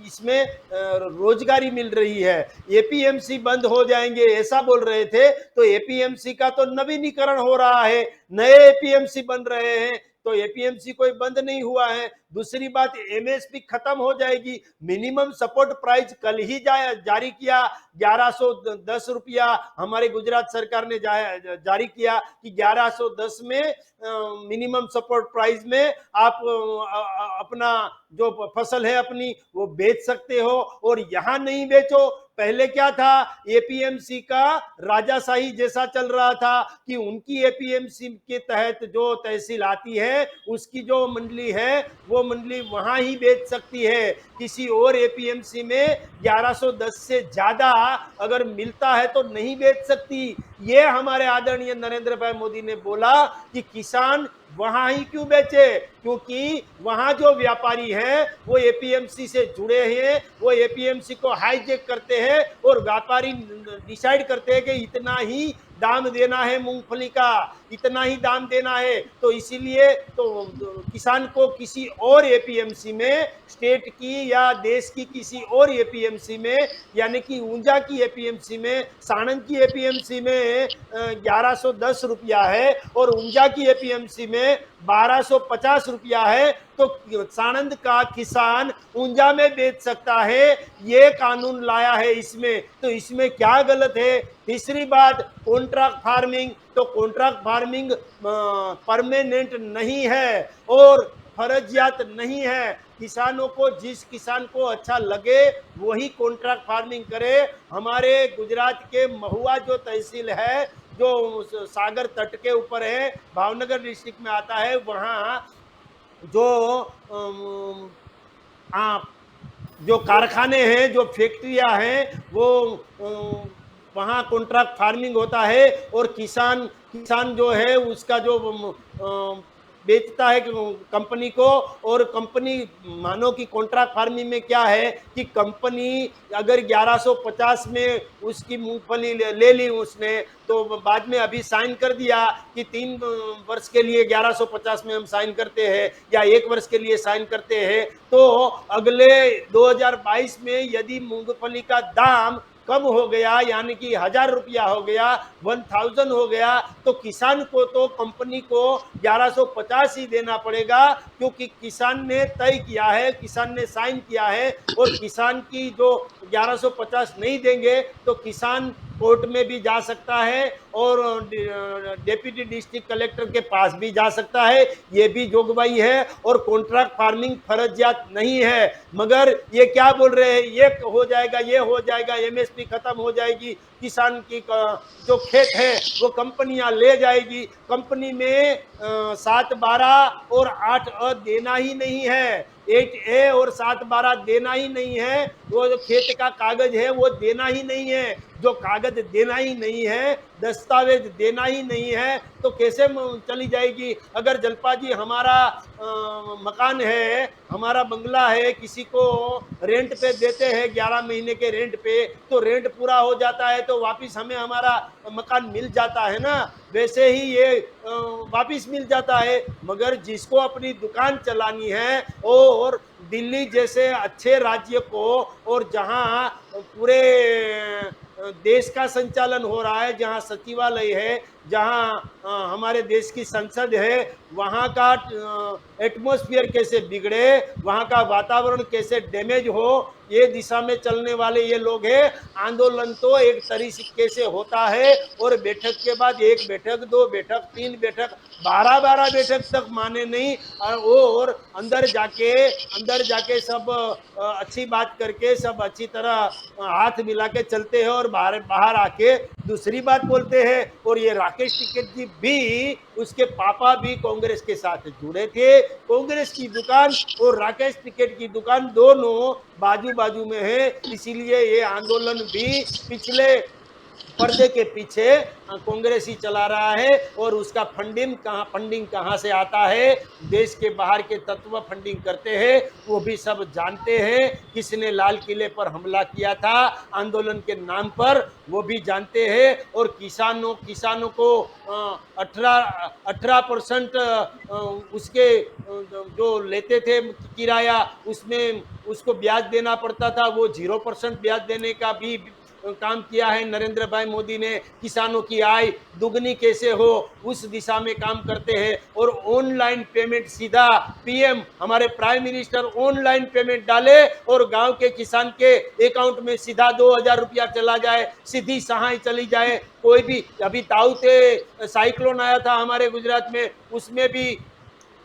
इसमें रोजगारी मिल रही है। एपीएमसी बंद हो जाएंगे ऐसा बोल रहे थे, तो एपीएमसी का तो नवीनीकरण हो रहा है, नए एपीएमसी बन रहे हैं, तो एपीएमसी कोई बंद नहीं हुआ है। दूसरी बात, एमएसपी खत्म हो जाएगी। मिनिमम सपोर्ट प्राइस कल ही जारी किया, 1110 रुपया हमारे गुजरात सरकार ने जारी किया कि 1110 में मिनिमम सपोर्ट प्राइस में आप अपना जो फसल है अपनी वो बेच सकते हो। और यहाँ नहीं बेचो पहले क्या था, एपीएमसी का राजाशाही जैसा चल रहा था कि उनकी एपीएमसी के तहत जो तहसील आती है उसकी जो मंडली है वो मंडली वहां ही बेच सकती है। किसी और एपीएमसी में 1110 से ज्यादा अगर मिलता है तो नहीं बेच सकती। ये हमारे आदरणीय नरेंद्र भाई मोदी ने बोला कि किसान वहां ही क्यों बेचे, क्योंकि वहां जो व्यापारी हैं वो एपीएमसी से जुड़े हैं, वो एपीएमसी को हाईजेक करते हैं और व्यापारी डिसाइड करते हैं कि इतना ही दाम देना है मूंगफली का, इतना ही दाम देना है। तो इसीलिए तो किसान को किसी और एपीएमसी में, स्टेट की या देश की किसी और एपीएमसी में, यानी कि ऊंजा की एपीएमसी में, साणंद की एपीएमसी में 1110 रुपया है और ऊंजा की एपीएमसी में 1250 रुपया है, तो साणंद का किसान ऊंजा में बेच सकता है। ये कानून लाया है इसमें, तो इसमें क्या गलत है। तीसरी बात, कॉन्ट्रैक्ट फार्मिंग, तो कॉन्ट्रैक्ट फार्मिंग परमानेंट नहीं है और फर्जियात नहीं है। किसानों को, जिस किसान को अच्छा लगे वही कॉन्ट्रैक्ट फार्मिंग करे। हमारे गुजरात के महुआ जो तहसील है, जो सागर तट के ऊपर है, भावनगर डिस्ट्रिक्ट में आता है, वहाँ जो कारखाने हैं, जो फैक्ट्रियां हैं, वो वहाँ कॉन्ट्रैक्ट फार्मिंग होता है और किसान जो है उसका जो बेचता है कंपनी को, और कंपनी, मानो कि कॉन्ट्रैक्ट फार्मिंग में क्या है कि कंपनी अगर 1150 में उसकी मूंगफली ले ली उसने, तो बाद में अभी साइन कर दिया कि 3 वर्ष के लिए 1150 में हम साइन करते हैं या 1 वर्ष के लिए साइन करते हैं, तो अगले 2022 में यदि मूंगफली का दाम कम हो गया, यानी कि 1000 रुपया हो गया, 1000 हो गया, तो किसान को, तो कंपनी को 1150 ही देना पड़ेगा, क्योंकि किसान ने तय किया है, किसान ने साइन किया है। और किसान की जो 1150 नहीं देंगे तो किसान कोर्ट में भी जा सकता है और डेप्यूटी डिस्ट्रिक्ट कलेक्टर के पास भी जा सकता है, ये भी जोगवाई है। और कॉन्ट्रैक्ट फार्मिंग फर्जियात नहीं है। मगर ये क्या बोल रहे हैं, ये हो जाएगा, ये हो जाएगा, एमएसपी खत्म हो जाएगी, किसान की जो खेत है वो कंपनियां ले जाएगी। कंपनी में 7, 12 और 8 देना ही नहीं है, 8A और 7, 12 देना ही नहीं है। वो जो खेत का कागज है वो देना ही नहीं है। जो कागज देना ही नहीं है, दस्तावेज देना ही नहीं है, तो कैसे चली जाएगी। अगर जलपा जी हमारा मकान है, हमारा बंगला है, किसी को रेंट पे देते हैं 11 महीने के रेंट पे, तो रेंट पूरा हो जाता है तो वापस हमें हमारा मकान मिल जाता है ना, वैसे ही ये वापस मिल जाता है। मगर जिसको अपनी दुकान चलानी है और दिल्ली जैसे अच्छे राज्य को, और जहां पूरे देश का संचालन हो रहा है, जहां सचिवालय है, जहां हमारे देश की संसद है, वहां का एटमॉस्फेयर कैसे बिगड़े, वहां का वातावरण कैसे डैमेज हो, ये दिशा में चलने वाले ये लोग हैं। आंदोलन तो एक तरीके से होता है और बैठक के बाद 1 बैठक, 2 बैठक, 3 बैठक, 12 बैठक तक माने नहीं, और अंदर जाके सब अच्छी बात करके सब अच्छी तरह हाथ मिला के चलते हैं और बाहर आके दूसरी बात बोलते हैं। और ये राकेश टिकैत जी भी, उसके पापा भी कांग्रेस के साथ जुड़े थे। कांग्रेस की दुकान और राकेश टिकैत की दुकान दोनों बाजू बाजू में है, इसीलिए ये आंदोलन भी पिछले पर्दे के पीछे कांग्रेस ही चला रहा है। और उसका फंडिंग कहाँ से आता है, देश के बाहर के तत्व फंडिंग करते हैं, वो भी सब जानते हैं। किसने लाल किले पर हमला किया था आंदोलन के नाम पर, वो भी जानते हैं। और किसानों को 18% उसके जो लेते थे किराया, उसमें उसको ब्याज देना पड़ता था, वो 0% ब्याज देने का भी काम किया है नरेंद्र भाई मोदी ने। किसानों की आय दुगनी कैसे हो उस दिशा में काम करते हैं। और ऑनलाइन पेमेंट सीधा पीएम, हमारे प्राइम मिनिस्टर ऑनलाइन पेमेंट डाले और गांव के किसान के अकाउंट में सीधा 2000 रुपया चला जाए, सीधी सहाय चली जाए। कोई भी, अभी ताऊते साइक्लोन आया था हमारे गुजरात में, उसमें भी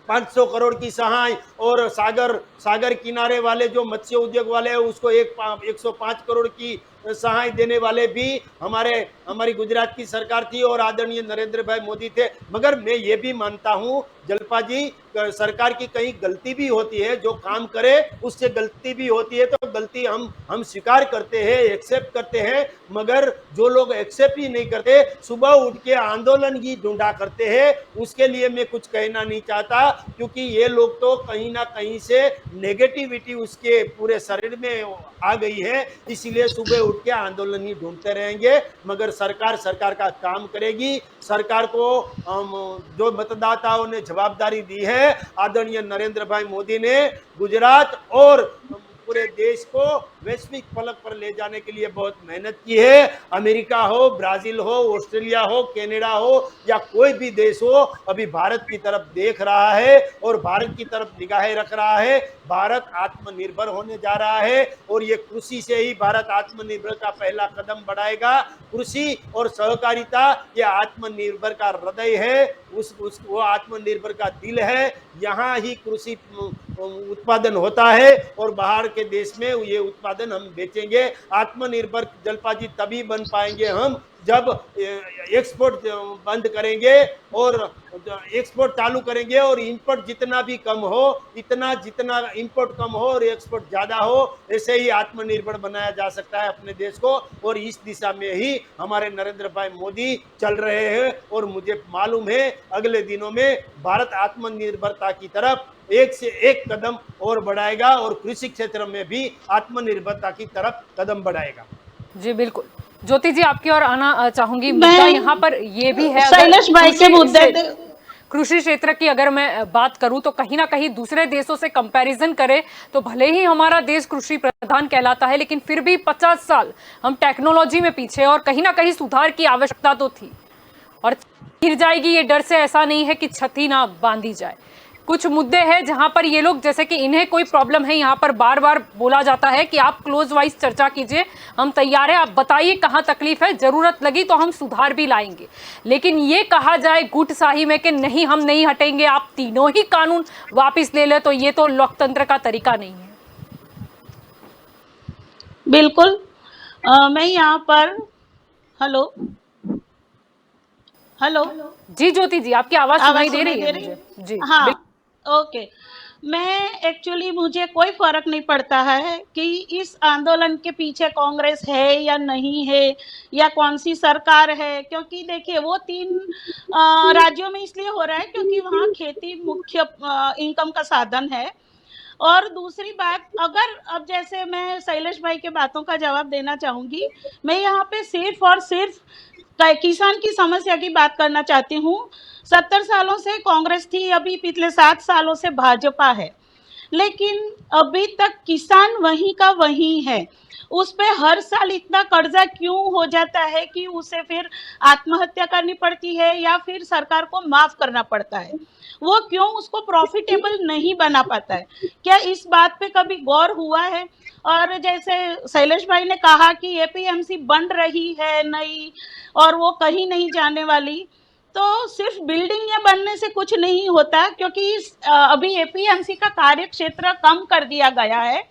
500 करोड़ की सहाय, और सागर किनारे वाले जो मत्स्य उद्योग वाले हैं उसको 105 करोड़ की सहाय देने वाले भी हमारी गुजरात की सरकार थी और आदरणीय नरेंद्र भाई मोदी थे। मगर मैं ये भी मानता हूं जलपा जी, सरकार की कहीं गलती भी होती है, जो काम करे उससे गलती भी होती है, तो गलती हम स्वीकार करते हैं, एक्सेप्ट करते हैं। मगर जो लोग एक्सेप्ट ही नहीं करते, सुबह उठ के आंदोलन ही ढूंढा करते हैं, उसके लिए मैं कुछ कहना नहीं चाहता, क्योंकि ये लोग तो कहीं ना कहीं से नेगेटिविटी उसके पूरे शरीर में आ गई है, इसलिए सुबह उठ के आंदोलन ही ढूंढते रहेंगे। मगर सरकार का काम करेगी। सरकार को जो मतदाताओं ने जवाबदारी दी है, आदरणीय नरेंद्र भाई मोदी ने गुजरात और पूरे देश को वैश्विक फलक पर ले जाने के लिए बहुत मेहनत की है। अमेरिका हो, ब्राजील हो, ऑस्ट्रेलिया हो, कनाडा हो या कोई भी देश हो, अभी भारत की तरफ देख रहा है और भारत की तरफ निगाहें रख रहा है। भारत आत्मनिर्भर होने जा रहा है और ये कृषि से ही भारत आत्मनिर्भर का पहला कदम बढ़ाएगा। कृषि और सहकारिता ये आत्मनिर्भर का हृदय है, वो आत्मनिर्भर का दिल है। यहाँ ही कृषि उत्पादन होता है और बाहर के देश में ये उत्पादन हम बेचेंगे। आत्मनिर्भर जलपा जी तभी बन पाएंगे हम जब एक्सपोर्ट बंद करेंगे और एक्सपोर्ट चालू करेंगे, और इंपोर्ट जितना भी कम हो, जितना इंपोर्ट कम हो और एक्सपोर्ट ज्यादा हो, ऐसे ही आत्मनिर्भर बनाया जा सकता है अपने देश को। और इस दिशा में ही हमारे नरेंद्र भाई मोदी चल रहे हैं और मुझे मालूम है अगले दिनों में भारत आत्मनिर्भरता की तरफ एक से एक कदम और बढ़ाएगा और कृषि क्षेत्र में भी आत्मनिर्भरता की तरफ कदम बढ़ाएगा। जी बिल्कुल। ज्योति जी आपकी ओर आना चाहूंगी। मुद्दा यहाँ पर ये भी है, शैलेश भाई के मुद्दे कृषि क्षेत्र की अगर मैं बात करूं तो कहीं ना कहीं दूसरे देशों से कंपैरिजन करें तो भले ही हमारा देश कृषि प्रधान कहलाता है, लेकिन फिर भी 50 साल हम टेक्नोलॉजी में पीछे, और कहीं ना कहीं सुधार की आवश्यकता तो थी। और गिर जाएगी ये डर से ऐसा नहीं है कि छती ना बांधी जाए। कुछ मुद्दे हैं जहां पर ये लोग, जैसे कि इन्हें कोई प्रॉब्लम है, यहाँ पर बार बार बोला जाता है कि आप क्लोज वाइज चर्चा कीजिए, हम तैयार हैं, आप बताइए कहाँ तकलीफ है, जरूरत लगी तो हम सुधार भी लाएंगे। लेकिन ये कहा जाए गुटशाही में कि नहीं हम नहीं हटेंगे, आप तीनों ही कानून वापस ले ले, तो ये तो लोकतंत्र का तरीका नहीं है। बिल्कुल। मैं यहाँ पर हेलो हेलो जी ज्योति जी आपकी आवाज सुनाई दे रही है मुझे। जी हाँ, ओके। मैं एक्चुअली मुझे कोई फर्क नहीं पड़ता है कि इस आंदोलन के पीछे कांग्रेस है या नहीं है या कौन सी सरकार है, क्योंकि देखिए वो 3 राज्यों में इसलिए हो रहा है क्योंकि वहाँ खेती मुख्य इनकम का साधन है। और दूसरी बात, अगर अब जैसे मैं शैलेश भाई के बातों का जवाब देना चाहूंगी, मैं यहाँ पे सिर्फ और सिर्फ किसान की समस्या की बात करना चाहती हूँ। 70 सालों से कांग्रेस थी, अभी पिछले 7 सालों से भाजपा है, लेकिन अभी तक किसान वहीं का वहीं है। उस पे हर साल इतना कर्जा क्यों हो जाता है कि उसे फिर आत्महत्या करनी पड़ती है या फिर सरकार को माफ करना पड़ता है? वो क्यों उसको प्रॉफिटेबल नहीं बना पाता है? क्या इस बात पे कभी गौर हुआ है? और जैसे शैलेश भाई ने कहा कि एपीएमसी बन रही है नई और वो कहीं नहीं जाने वाली, तो सिर्फ बिल्डिंग या बनने से कुछ नहीं होता, क्योंकि अभी एपीएमसी का कार्य क्षेत्र कम कर दिया गया है।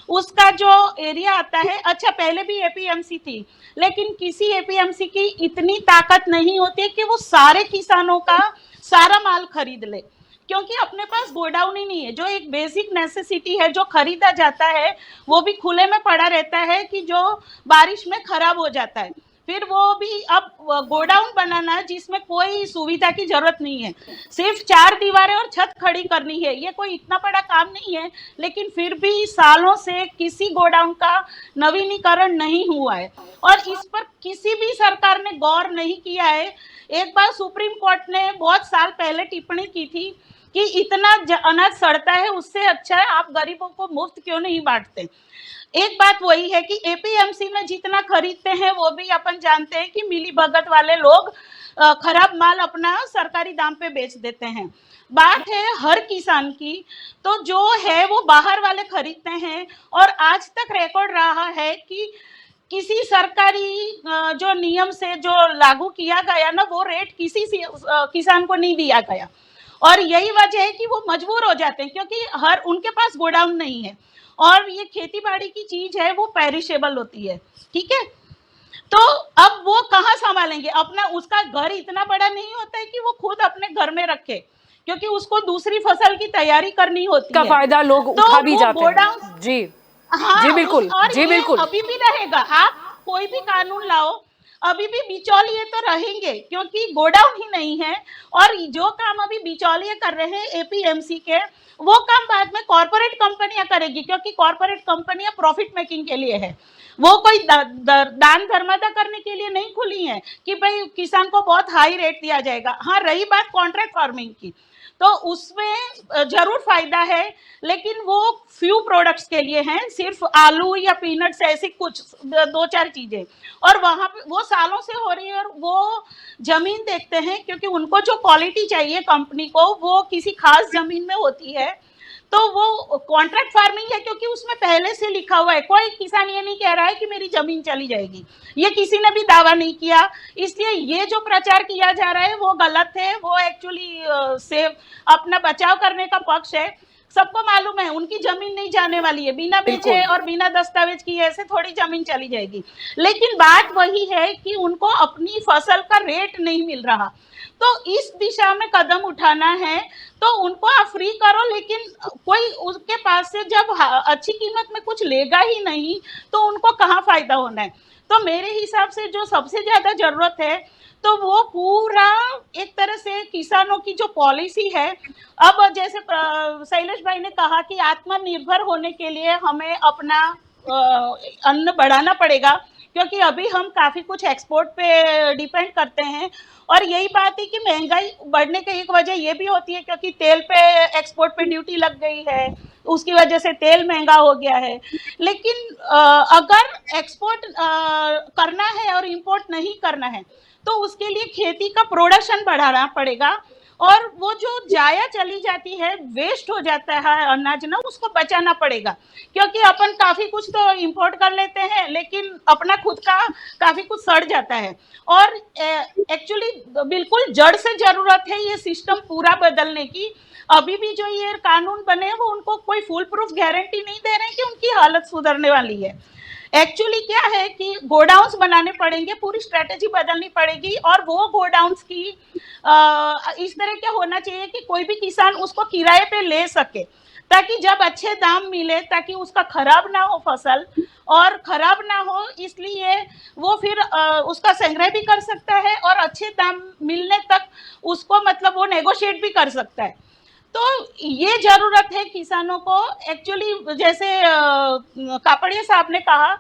उसका जो एरिया आता है, अच्छा पहले भी एपीएमसी थी, लेकिन किसी एपीएमसी की इतनी ताकत नहीं होती कि वो सारे किसानों का सारा माल खरीद ले, क्योंकि अपने पास गोडाउन ही नहीं है। जो एक बेसिक नेसेसिटी है जो खरीदा जाता है वो भी खुले में पड़ा रहता है कि जो बारिश में खराब हो जाता है। फिर वो भी अब गोडाउन बनाना जिसमें कोई सुविधा की जरूरत नहीं है, सिर्फ 4 दीवारें और छत खड़ी करनी है, ये कोई इतना बड़ा काम नहीं है, लेकिन फिर भी सालों से किसी गोडाउन का नवीनीकरण नहीं हुआ है और इस पर किसी भी सरकार ने गौर नहीं किया है। एक बार सुप्रीम कोर्ट ने बहुत साल पहले टिप्पणी की थी कि इतना अनाज सड़ता है, उससे अच्छा है आप गरीबों को मुफ्त क्यों नहीं बांटते। एक बात वही है कि एपीएमसी में जितना खरीदते हैं वो भी अपन जानते हैं कि मिली भगत वाले लोग खराब माल अपना सरकारी दाम पे बेच देते हैं। बात है हर किसान की, तो जो है वो बाहर वाले खरीदते हैं और आज तक रिकॉर्ड रहा है कि किसी सरकारी जो नियम से जो लागू किया गया ना, वो रेट किसी किसान को नहीं दिया गया। और यही वजह है कि वो मजबूर हो जाते हैं, क्योंकि हर उनके पास गोडाउन नहीं है, और ये खेती बाड़ी की चीज है, वो पेरिशेबल होती है, ठीक है। तो अब वो कहाँ संभालेंगे अपना, उसका घर इतना बड़ा नहीं होता है कि वो खुद अपने घर में रखे, क्योंकि उसको दूसरी फसल की तैयारी करनी होती का है। फायदा लोग तो उठा भी वो जाते गोडाउन, हैं। जी हाँ, जी बिल्कुल, और जी ये बिल्कुल। अभी भी रहेगा, आप कोई भी कानून लाओ, अभी भी बिचौलिए तो रहेंगे, क्योंकि गोडाउन ही नहीं है। और जो काम अभी बिचौलिए कर रहे हैं एपीएमसी के, वो काम बाद में कॉर्पोरेट कंपनियां करेगी, क्योंकि कॉर्पोरेट कंपनियां प्रॉफिट मेकिंग के लिए है, वो कोई दान धर्मादा करने के लिए नहीं खुली है कि भाई किसान को बहुत हाई रेट दिया जाएगा। हाँ, रही बात कॉन्ट्रैक्ट फार्मिंग की, तो उसमें जरूर फायदा है, लेकिन वो फ्यू प्रोडक्ट्स के लिए हैं, सिर्फ आलू या पीनट्स ऐसी कुछ 2-4 चीजें, और वहां पे वो सालों से हो रही है। और वो जमीन देखते हैं, क्योंकि उनको जो क्वालिटी चाहिए कंपनी को, वो किसी खास जमीन में होती है। तो वो कॉन्ट्रैक्ट फार्मिंग है, क्योंकि उसमें पहले से लिखा हुआ है, कोई किसान ये नहीं कह रहा है कि मेरी जमीन चली जाएगी, ये किसी ने भी दावा नहीं किया। इसलिए ये जो प्रचार किया जा रहा है वो गलत है, वो एक्चुअली सेव अपना बचाव करने का पक्ष है। सबको मालूम है उनकी जमीन नहीं जाने वाली है, बिना बेचे बिल्कुल। और बिना दस्तावेज किए ऐसे थोड़ी जमीन चली जाएगी। लेकिन बात वही है कि उनको अपनी फसल का रेट नहीं मिल रहा, तो इस दिशा में कदम उठाना है। तो उनको आप फ्री करो, लेकिन कोई उसके पास से जब अच्छी कीमत में कुछ लेगा ही नहीं, तो उनको कहाँ फायदा होना है। तो मेरे हिसाब से जो सबसे ज्यादा जरूरत है, तो वो पूरा एक तरह से किसानों की जो पॉलिसी है, अब जैसे शैलेश भाई ने कहा कि आत्मनिर्भर होने के लिए हमें अपना अन्न बढ़ाना पड़ेगा, क्योंकि अभी हम काफी कुछ एक्सपोर्ट पे डिपेंड करते हैं। और यही बात है कि महंगाई बढ़ने की एक वजह ये भी होती है, क्योंकि तेल पे एक्सपोर्ट पे ड्यूटी लग गई है, उसकी वजह से तेल महंगा हो गया है। लेकिन अगर एक्सपोर्ट करना है और इंपोर्ट नहीं करना है, तो उसके लिए खेती का प्रोडक्शन बढ़ाना पड़ेगा, और वो जो जाया चली जाती है, वेस्ट हो जाता है अनाज ना, उसको बचाना पड़ेगा। क्योंकि अपन काफी कुछ तो इंपोर्ट कर लेते हैं, लेकिन अपना खुद का काफी कुछ सड़ जाता है। और एक्चुअली बिल्कुल जड़ से जरूरत है ये सिस्टम पूरा बदलने की। अभी भी जो ये कानून बने वो उनको कोई फुल प्रूफ गारंटी नहीं दे रहे हैं कि उनकी हालत सुधरने वाली है। एक्चुअली क्या है कि गोडाउन्स बनाने पड़ेंगे, पूरी स्ट्रेटेजी बदलनी पड़ेगी, और वो गोडाउन्स की इस तरह क्या होना चाहिए कि कोई भी किसान उसको किराए पे ले सके, ताकि जब अच्छे दाम मिले, ताकि उसका खराब ना हो फसल, और खराब ना हो इसलिए वो फिर उसका संग्रह भी कर सकता है, और अच्छे दाम मिलने तक उसको मतलब वो नेगोशिएट भी कर सकता है। तो ये जरूरत है किसानों को एक्चुअली। जैसे कापड़िया साहब ने कहा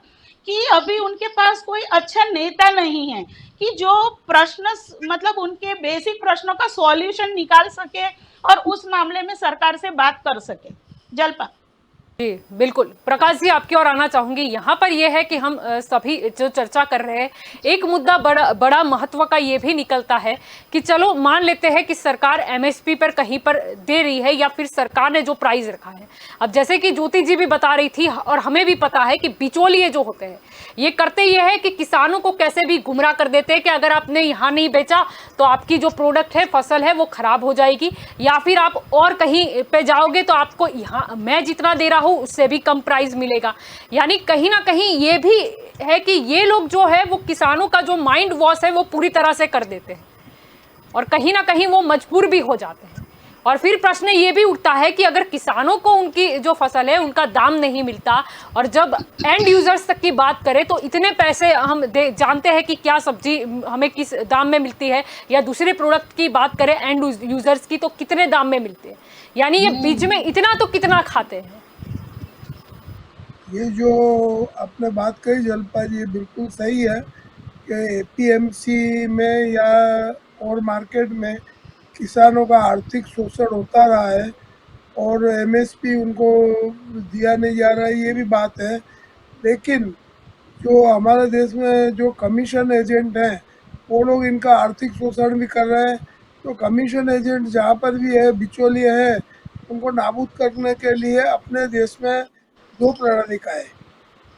कि अभी उनके पास कोई अच्छा नेता नहीं है कि जो प्रश्न मतलब उनके बेसिक प्रश्नों का सॉल्यूशन निकाल सके और उस मामले में सरकार से बात कर सके। जल्पा जी बिल्कुल। प्रकाश जी आपकी ओर आना चाहूंगी। यहाँ पर यह है कि हम सभी जो चर्चा कर रहे हैं, एक मुद्दा बड़ा महत्व का ये भी निकलता है कि चलो मान लेते हैं कि सरकार एमएसपी पर कहीं पर दे रही है, या फिर सरकार ने जो प्राइस रखा है। अब जैसे कि ज्योति जी भी बता रही थी और हमें भी पता है कि बिचौलिए जो होते हैं ये करते ये है कि किसानों को कैसे भी गुमराह कर देते हैं कि अगर आपने यहाँ नहीं बेचा तो आपकी जो प्रोडक्ट है, फसल है, वो खराब हो जाएगी, या फिर आप और कहीं पे जाओगे तो आपको यहाँ मैं जितना दे रहा हूँ उससे भी कम प्राइस मिलेगा। यानी कहीं ना कहीं ये भी है कि ये लोग जो है वो किसानों का जो माइंड वॉश है वो पूरी तरह से कर देते हैं, और कहीं ना कहीं वो मजबूर भी हो जाते हैं। और फिर प्रश्न ये भी उठता है कि अगर किसानों को उनकी जो फसल है उनका दाम नहीं मिलता, और जब एंड यूजर्स तक की बात करें तो इतने पैसे हम जानते हैं कि क्या सब्जी हमें किस दाम में मिलती है, या दूसरे प्रोडक्ट की बात करें एंड यूजर्स की तो कितने दाम में मिलते हैं। यानी ये बीच में इतना तो कितना खाते हैं। ये जो आपने बात कही जलपा जी, ये बिल्कुल सही है कि एपीएमसी में या और मार्केट में किसानों का आर्थिक शोषण होता रहा है और एमएसपी उनको दिया नहीं जा रहा है, ये भी बात है। लेकिन जो हमारे देश में जो कमीशन एजेंट हैं वो लोग इनका आर्थिक शोषण भी कर रहे हैं। तो कमीशन एजेंट जहाँ पर भी है, बिचौलिए हैं, उनको नाबूद करने के लिए अपने देश में दो प्रणाली का है।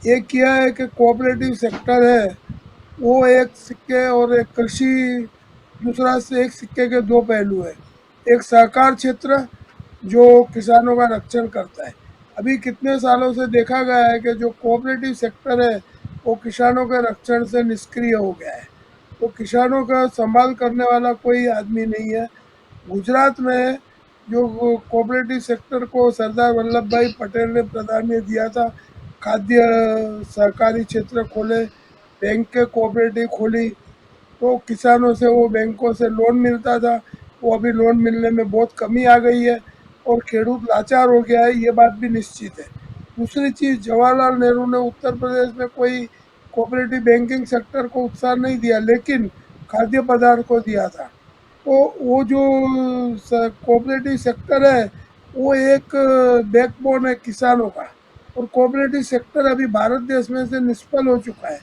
एक किया है कि कोऑपरेटिव सेक्टर है, वो एक सिक्के और एक कृषि, दूसरा से एक सिक्के के दो पहलू है। एक सहकार क्षेत्र जो किसानों का रक्षण करता है। अभी कितने सालों से देखा गया है कि जो कोऑपरेटिव सेक्टर है वो किसानों के रक्षण से निष्क्रिय हो गया है, तो किसानों का संभाल करने वाला कोई आदमी नहीं है। गुजरात में जो कोऑपरेटिव सेक्टर को सरदार वल्लभ भाई पटेल ने प्राधान्य दिया था, खाद्य सहकारी क्षेत्र खोले, बैंक के कोऑपरेटिव खोली, तो किसानों से वो बैंकों से लोन मिलता था, वो अभी लोन मिलने में बहुत कमी आ गई है और खेडूत लाचार हो गया है, ये बात भी निश्चित है। दूसरी चीज़, जवाहरलाल नेहरू ने उत्तर प्रदेश में कोई कोऑपरेटिव बैंकिंग सेक्टर को उत्साह नहीं दिया, लेकिन खाद्य पदार्थ को दिया था। तो वो जो कोऑपरेटिव सेक्टर है वो एक बैकबोन है किसानों का, और कोऑपरेटिव सेक्टर अभी भारत देश में से निष्फल हो चुका है,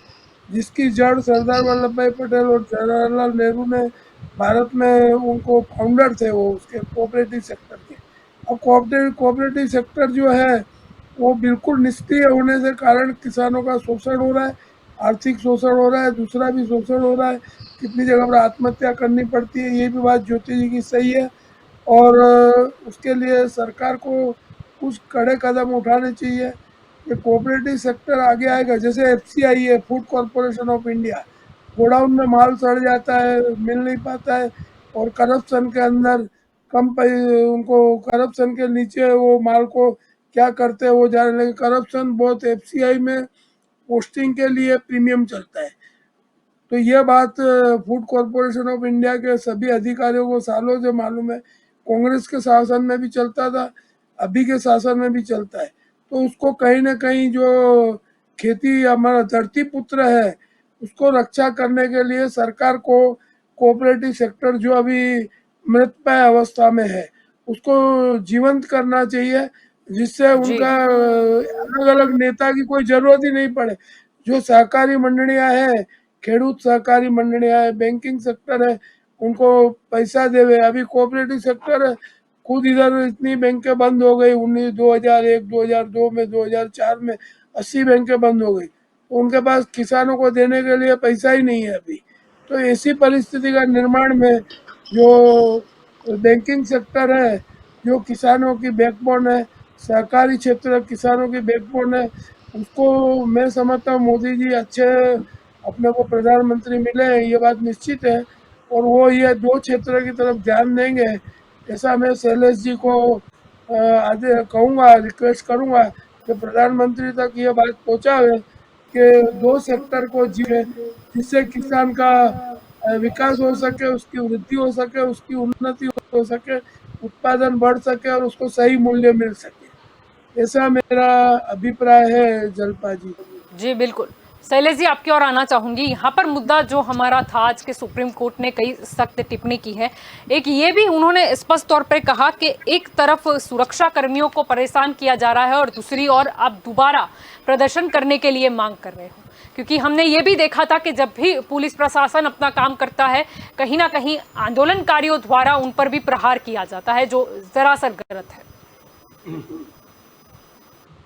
जिसकी जड़ सरदार वल्लभ भाई पटेल और जवाहरलाल नेहरू ने भारत में उनको फाउंडर थे वो उसके कोऑपरेटिव सेक्टर के। अब कोऑपरेटिव सेक्टर जो है वो बिल्कुल निष्क्रिय होने से कारण किसानों का शोषण हो रहा है, आर्थिक शोषण हो रहा है, दूसरा भी शोषण हो रहा है, कितनी जगह पर आत्महत्या करनी पड़ती है, ये भी बात ज्योति जी की सही है। और उसके लिए सरकार को कुछ कड़े कदम उठाने चाहिए कि कोऑपरेटिव सेक्टर आगे आएगा। जैसे एफसीआई है, food corporation of India, godown में माल सड़ जाता है, मिल नहीं पाता है, और करप्शन के अंदर उनको करप्शन के नीचे वो माल को क्या करते हैं वो जाने लगे। करप्शन बहुत एफसीआई में पोस्टिंग के लिए प्रीमियम चलता है। तो यह बात फूड कॉरपोरेशन ऑफ इंडिया के सभी अधिकारियों को सालों से मालूम है, कांग्रेस के शासन में भी चलता था, अभी के शासन में भी चलता है। तो उसको कहीं ना कहीं जो खेती हमारा धरती पुत्र है उसको रक्षा करने के लिए सरकार को कोऑपरेटिव सेक्टर जो अभी मृतप्राय अवस्था में है उसको जीवंत करना चाहिए, जिससे जी उनका अलग अलग नेता की कोई जरूरत ही नहीं पड़े। जो सहकारी मंडलियां हैं, खेडूत सहकारी मंडलियां है, बैंकिंग सेक्टर है, उनको पैसा देवे। अभी कोऑपरेटिव सेक्टर है, खुद इधर इतनी बैंकें बंद हो गई, 2001 2002 में, 2004 में 80 बैंकें बंद हो गई, तो उनके पास किसानों को देने के लिए पैसा ही नहीं है अभी। तो ऐसी परिस्थिति का निर्माण में जो बैंकिंग सेक्टर है, जो किसानों की बैकबोन है, सहकारी क्षेत्र किसानों की बैकबोन है, उसको मैं समझता हूँ मोदी जी अच्छे अपने को प्रधानमंत्री मिले हैं, ये बात निश्चित है, और वो ये दो क्षेत्र की तरफ ध्यान देंगे, ऐसा मैं शैलेश जी को आज कहूँगा, रिक्वेस्ट करूँगा कि प्रधानमंत्री तक ये बात पहुँचावे कि दो सेक्टर को जिये, जिससे किसान का विकास हो सके, उसकी वृद्धि हो सके, उसकी उन्नति हो सके, उत्पादन बढ़ सके और उसको सही मूल्य मिल सके। ऐसा मेरा अभिप्राय है जलपा जी। जी बिल्कुल। शैलेश जी, आपकी ओर आना चाहूंगी। यहाँ पर मुद्दा जो हमारा था, आज के सुप्रीम कोर्ट ने कई सख्त टिप्पणी की है। एक ये भी उन्होंने स्पष्ट तौर पर कहा कि एक तरफ सुरक्षा कर्मियों को परेशान किया जा रहा है और दूसरी ओर आप दोबारा प्रदर्शन करने के लिए मांग कर रहे हो, क्योंकि हमने ये भी देखा था कि जब भी पुलिस प्रशासन अपना काम करता है, कहीं ना कहीं आंदोलनकारियों द्वारा उन पर भी प्रहार किया जाता है, जो सरासर गलत है।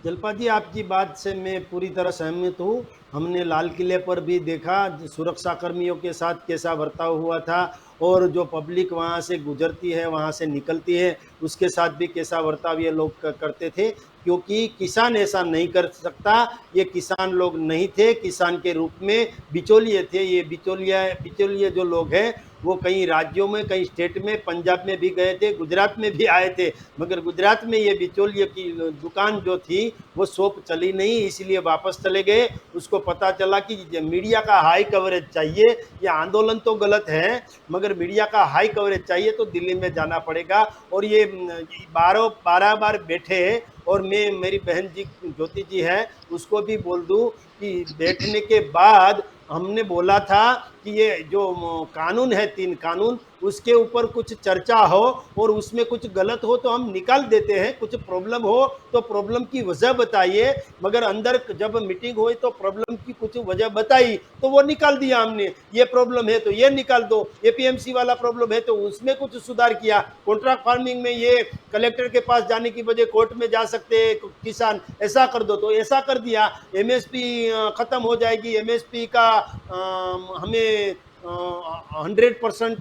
जलपा जी, आपकी बात से मैं पूरी तरह सहमत हूँ। हमने लाल किले पर भी देखा सुरक्षा कर्मियों के साथ कैसा बर्ताव हुआ था, और जो पब्लिक वहाँ से गुजरती है, वहाँ से निकलती है, उसके साथ भी कैसा बर्ताव ये लोग करते थे, क्योंकि किसान ऐसा नहीं कर सकता। ये किसान लोग नहीं थे, किसान के रूप में बिचौलिए थे। ये बिचौलिए जो लोग हैं वो कई राज्यों में, कई स्टेट में, पंजाब में भी गए थे, गुजरात में भी आए थे, मगर गुजरात में ये बिचौलिए की दुकान जो थी वो शॉप चली नहीं, इसलिए वापस चले गए। उसको पता चला कि मीडिया का हाई कवरेज चाहिए, ये आंदोलन तो गलत है मगर मीडिया का हाई कवरेज चाहिए, तो दिल्ली में जाना पड़ेगा। और ये 12 बार बैठे, और मैं, मेरी बहन जी ज्योति जी है, उसको भी बोल दूं कि बैठने के बाद हमने बोला था कि ये जो कानून है, 3 कानून, उसके ऊपर कुछ चर्चा हो और उसमें कुछ गलत हो तो हम निकाल देते हैं, कुछ प्रॉब्लम हो तो प्रॉब्लम की वजह बताइए। मगर अंदर जब मीटिंग हुई तो प्रॉब्लम की कुछ वजह बताई तो वो निकाल दिया हमने। ये प्रॉब्लम है तो ये निकाल दो, एपीएमसी वाला प्रॉब्लम है तो उसमें कुछ सुधार किया। कॉन्ट्रैक्ट फार्मिंग में ये कलेक्टर के पास जाने की बजाय कोर्ट में जा सकते हैं किसान, ऐसा कर दो, तो ऐसा कर दिया। एमएसपी खत्म हो जाएगी, एमएसपी का हमें 100%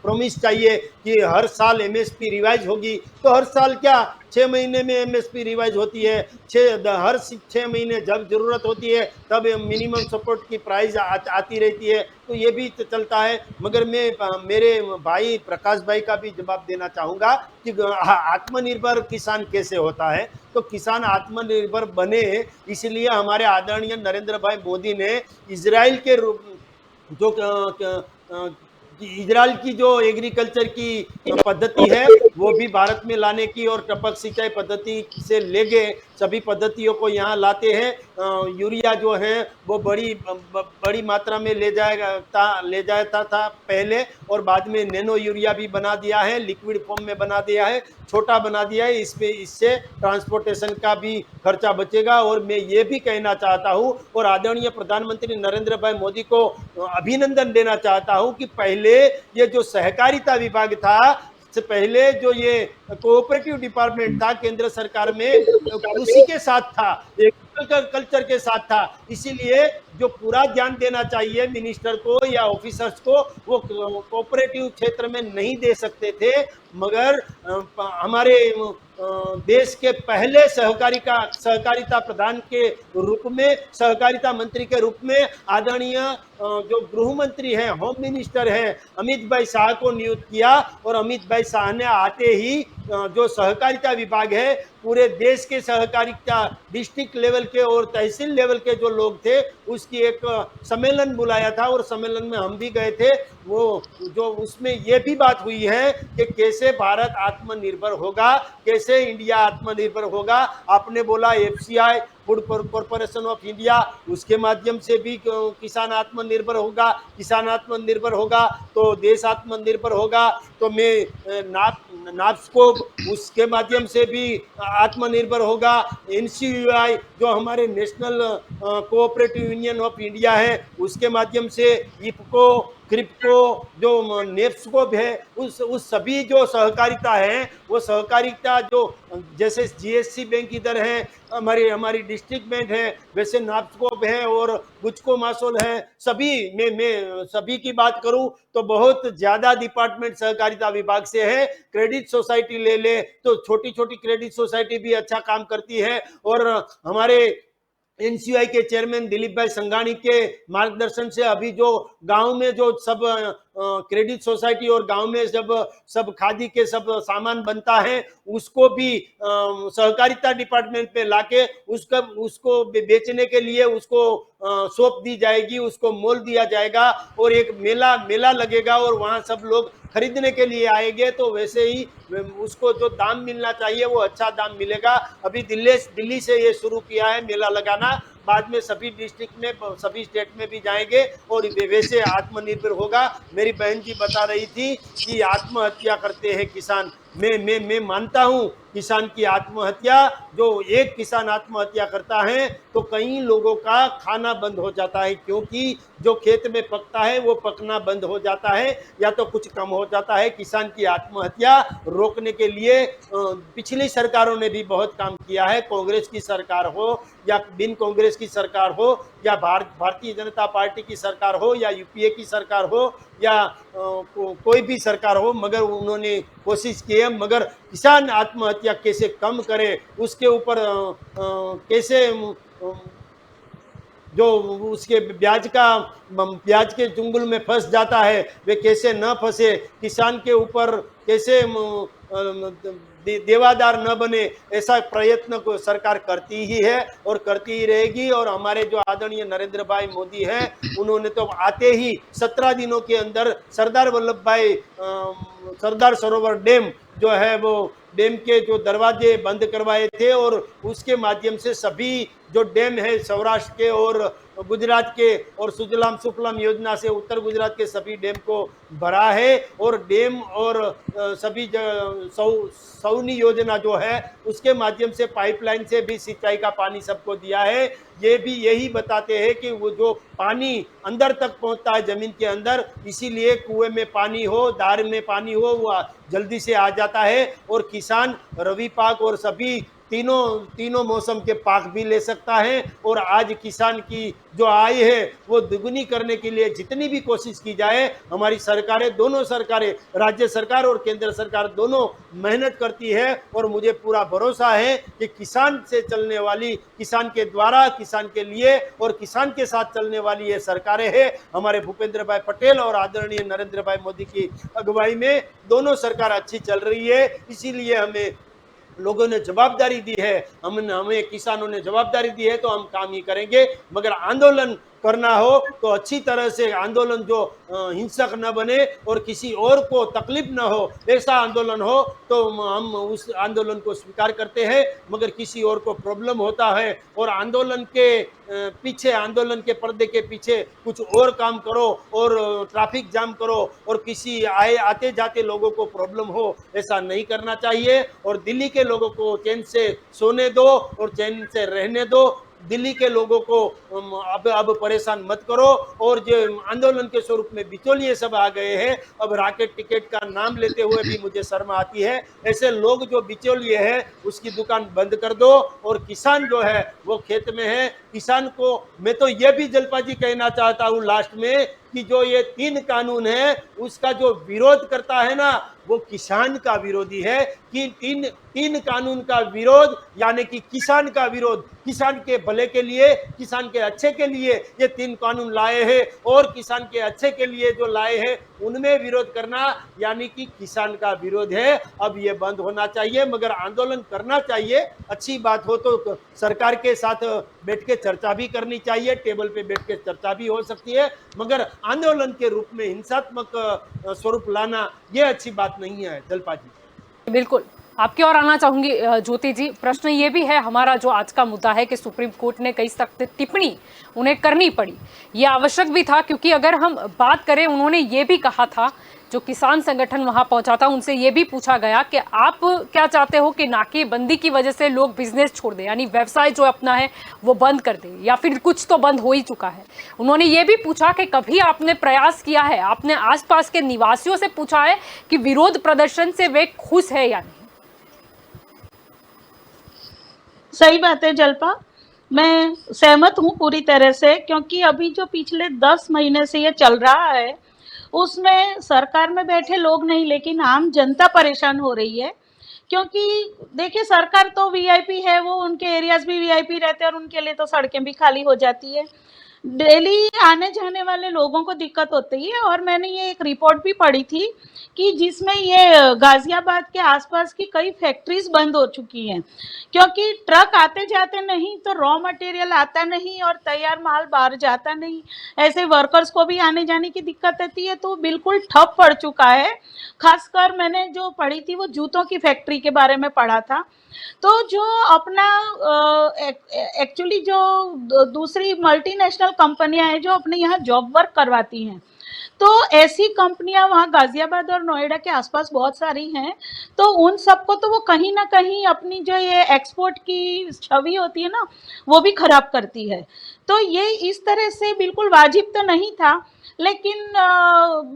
प्रॉमिस चाहिए कि हर साल एमएसपी रिवाइज होगी, तो हर साल क्या 6 महीने में एमएसपी रिवाइज होती है। हर 6 महीने जब जरूरत होती है तब मिनिमम सपोर्ट की प्राइस आती रहती है, तो ये भी तो चलता है। मगर मैं मेरे भाई प्रकाश भाई का भी जवाब देना चाहूँगा कि आत्मनिर्भर किसान कैसे होता है। तो किसान आत्मनिर्भर बने इसलिए हमारे आदरणीय नरेंद्र भाई मोदी ने इजराइल के रूप जो इजराइल की जो एग्रीकल्चर की पद्धति है वो भी भारत में लाने की और टपक सिंचाई पद्धति से ले गए सभी पद्धतियों को यहाँ लाते हैं। यूरिया जो है वो बड़ी मात्रा में ले जाता था पहले, और बाद में नैनो यूरिया भी बना दिया है, लिक्विड फॉर्म में बना दिया है, छोटा बना दिया है। इससे ट्रांसपोर्टेशन का भी खर्चा बचेगा। और मैं ये भी कहना चाहता हूँ और आदरणीय प्रधानमंत्री नरेंद्र भाई मोदी को अभिनंदन देना चाहता हूँ कि पहले ये जो सहकारिता विभाग था, से पहले जो ये कोऑपरेटिव डिपार्टमेंट था केंद्र सरकार में, कृषि के साथ था, कल्चर के साथ था। इसीलिए जो पूरा ध्यान देना चाहिए मिनिस्टर को या ऑफिसर्स को, वो कोऑपरेटिव क्षेत्र में नहीं दे सकते थे। मगर हमारे देश के पहले सहकारिता प्रधान के रूप में, सहकारिता मंत्री के रूप में आदरणीय जो गृह मंत्री हैं, होम मिनिस्टर हैं, अमित भाई शाह को नियुक्त किया। और अमित भाई शाह ने आते ही जो सहकारिता विभाग है, पूरे देश के सहकारिता डिस्ट्रिक्ट लेवल के और तहसील लेवल के जो लोग थे उसकी एक सम्मेलन बुलाया था, और सम्मेलन में हम भी गए थे। वो जो उसमें ये भी बात हुई है कि कैसे भारत आत्मनिर्भर होगा, कैसे इंडिया आत्मनिर्भर होगा। आपने बोला FCI, food corporation of India, उसके माध्यम से भी किसान आत्मनिर्भर होगा। किसान आत्मनिर्भर होगा तो देश आत्मनिर्भर होगा। तो मैं नाप्सको, उसके माध्यम से भी आत्मनिर्भर होगा। एनसीयूआई जो हमारे national cooperative union of India है, उसके माध्यम से इफको, क्रिप्को, जो नेप्सको है, उस सभी जो सहकारिता है, वो सहकारिता जो जैसे जीएससी बैंक इधर है, हमारी डिस्ट्रिक्ट बैंक है, वैसे नाप्सको है और गुजको मासोल है। सभी मैं सभी की बात करूं तो बहुत ज्यादा डिपार्टमेंट सहकारिता विभाग से है। क्रेडिट सोसाइटी ले तो छोटी छोटी क्रेडिट सोसाइटी भी अच्छा काम करती है। और हमारे एनसीयूआई के चेयरमैन दिलीप भाई संघानी के मार्गदर्शन से अभी जो गांव में जो सब क्रेडिट सोसाइटी और गांव में जब सब खादी के सब सामान बनता है, उसको भी सहकारिता डिपार्टमेंट में लाके उसको बेचने के लिए उसको सौंप दी जाएगी, उसको मोल दिया जाएगा और एक मेला लगेगा और वहां सब लोग खरीदने के लिए आएंगे। तो वैसे ही उसको जो दाम मिलना चाहिए वो अच्छा दाम मिलेगा। अभी दिल्ली से ये शुरू किया है मेला लगाना, बाद में सभी डिस्ट्रिक्ट में, सभी स्टेट में भी जाएंगे और वैसे आत्मनिर्भर होगा। मेरी बहन जी बता रही थी कि आत्महत्या करते हैं किसान। मैं मानता हूं किसान की आत्महत्या, जो एक किसान आत्महत्या करता है तो कई लोगों का खाना बंद हो जाता है, क्योंकि जो खेत में पकता है वो पकना बंद हो जाता है या तो कुछ कम हो जाता है। किसान की आत्महत्या रोकने के लिए पिछली सरकारों ने भी बहुत काम किया है, कांग्रेस की सरकार हो या बिन कांग्रेस की सरकार हो या भारतीय जनता पार्टी की सरकार हो या यूपीए की सरकार हो या कोई भी सरकार हो, मगर उन्होंने कोशिश की है। मगर किसान आत्महत्या कैसे कम करे, उसके ऊपर कैसे जो उसके ब्याज के चुंगल में फंस जाता है वे कैसे न फंसे, किसान के ऊपर कैसे देवादार न बने, ऐसा प्रयत्न को सरकार करती ही है और करती ही रहेगी। और हमारे जो आदरणीय नरेंद्र भाई मोदी हैं, उन्होंने तो आते ही 17 दिनों के अंदर सरदार सरोवर डैम जो है वो डैम के जो दरवाजे बंद करवाए थे और उसके माध्यम से सभी जो डैम है सौराष्ट्र के और गुजरात के और सुजलाम सुफलाम योजना से उत्तर गुजरात के सभी डैम को भरा है। और डैम और सभी सौनी योजना जो है उसके माध्यम से पाइपलाइन से भी सिंचाई का पानी सबको दिया है। ये भी यही बताते हैं कि वो जो पानी अंदर तक पहुंचता है जमीन के अंदर, इसीलिए कुएं में पानी हो, दार में पानी हो, वो जल्दी से आ जाता है। और किसान रवि पाक और सभी तीनों मौसम के पाक भी ले सकता है। और आज किसान की जो आय है वो दुगनी करने के लिए जितनी भी कोशिश की जाए, हमारी सरकारें, दोनों सरकारें, राज्य सरकार और केंद्र सरकार दोनों मेहनत करती है। और मुझे पूरा भरोसा है कि किसान से चलने वाली, किसान के द्वारा, किसान के लिए और किसान के साथ चलने वाली ये सरकारें हैं। हमारे भूपेंद्र भाई पटेल और आदरणीय नरेंद्र भाई मोदी की अगुवाई में दोनों सरकार अच्छी चल रही है। इसीलिए हमें लोगों ने जवाबदारी दी है, हमें किसानों ने जवाबदारी दी है, तो हम काम ही करेंगे। मगर आंदोलन करना हो तो अच्छी तरह से आंदोलन जो हिंसक न बने और किसी और को तकलीफ न हो, ऐसा आंदोलन हो तो हम उस आंदोलन को स्वीकार करते हैं। मगर किसी और को प्रॉब्लम होता है और आंदोलन के पीछे, आंदोलन के पर्दे के पीछे कुछ और काम करो और ट्रैफिक जाम करो और किसी आते जाते लोगों को प्रॉब्लम हो, ऐसा नहीं करना चाहिए। और दिल्ली के लोगों को चैन से सोने दो और चैन से रहने दो। दिल्ली के लोगों को अब परेशान मत करो। और जो आंदोलन के स्वरूप में बिचौलिए सब आ गए हैं, अब रॉकेट टिकट का नाम लेते हुए भी मुझे शर्म आती है। ऐसे लोग जो बिचौलिए हैं उसकी दुकान बंद कर दो। और किसान जो है वो खेत में है। किसान को मैं तो ये भी जलपा जी कहना चाहता हूँ लास्ट में कि जो ये 3 कानून है उसका जो विरोध करता है ना, वो किसान का विरोधी है। कि तीन कानून का विरोध यानी कि किसान का विरोध, किसान के भले के लिए, किसान के अच्छे के लिए ये 3 कानून लाए हैं। और किसान के अच्छे के लिए जो लाए हैं उनमें विरोध करना यानी कि किसान का विरोध है। अब ये बंद होना चाहिए। मगर आंदोलन करना चाहिए, अच्छी बात हो तो सरकार के साथ बैठ के चर्चा भी करनी चाहिए, टेबल पे बैठ के चर्चा भी हो सकती है। मगर आंदोलन के रूप में हिंसात्मक स्वरूप लाना ये अच्छी बात नहीं है। जलपा जी बिल्कुल, आपकी ओर आना चाहूंगी ज्योति जी। प्रश्न ये भी है हमारा, जो आज का मुद्दा है कि सुप्रीम कोर्ट ने कई सख्त टिप्पणी उन्हें करनी पड़ी। ये आवश्यक भी था, क्योंकि अगर हम बात करें, उन्होंने ये भी कहा था, जो किसान संगठन वहां पहुंचा था उनसे ये भी पूछा गया कि आप क्या चाहते हो कि नाकेबंदी की वजह से लोग बिजनेस छोड़ दें, यानी व्यवसाय जो अपना है वो बंद कर दें, या फिर कुछ तो बंद हो ही चुका है। उन्होंने ये भी पूछा कि कभी आपने प्रयास किया है, आपने आसपास के निवासियों से पूछा है कि विरोध प्रदर्शन से वे खुश है या नहीं। सही बात है जल्पा, मैं सहमत हूँ पूरी तरह से। क्योंकि अभी जो पिछले 10 महीने से ये चल रहा है उसमें सरकार में बैठे लोग नहीं, लेकिन आम जनता परेशान हो रही है। क्योंकि देखिए, सरकार तो वीआईपी है, वो उनके एरियाज भी वीआईपी रहते हैं और उनके लिए तो सड़कें भी खाली हो जाती है। डेली आने जाने वाले लोगों को दिक्कत होती है। और मैंने ये एक रिपोर्ट भी पढ़ी थी कि जिसमें ये गाजियाबाद के आसपास की कई फैक्ट्रीज बंद हो चुकी हैं, क्योंकि ट्रक आते जाते नहीं, तो रॉ मटेरियल आता नहीं और तैयार माल बाहर जाता नहीं। ऐसे वर्कर्स को भी आने जाने की दिक्कत रहती है, तो बिल्कुल ठप पड़ चुका है। खासकर मैंने जो पढ़ी थी वो जूतों की फैक्ट्री के बारे में पढ़ा था। तो जो अपना एक्चुअली जो दूसरी मल्टीनेशनल कंपनियां हैं जो अपने यहाँ जॉब वर्क करवाती हैं, तो ऐसी कंपनियां वहाँ गाजियाबाद और नोएडा के आसपास बहुत सारी हैं। तो उन सबको तो वो कहीं ना कहीं अपनी जो ये एक्सपोर्ट की छवि होती है ना, वो भी खराब करती है। तो ये इस तरह से बिल्कुल वाजिब तो नहीं था। लेकिन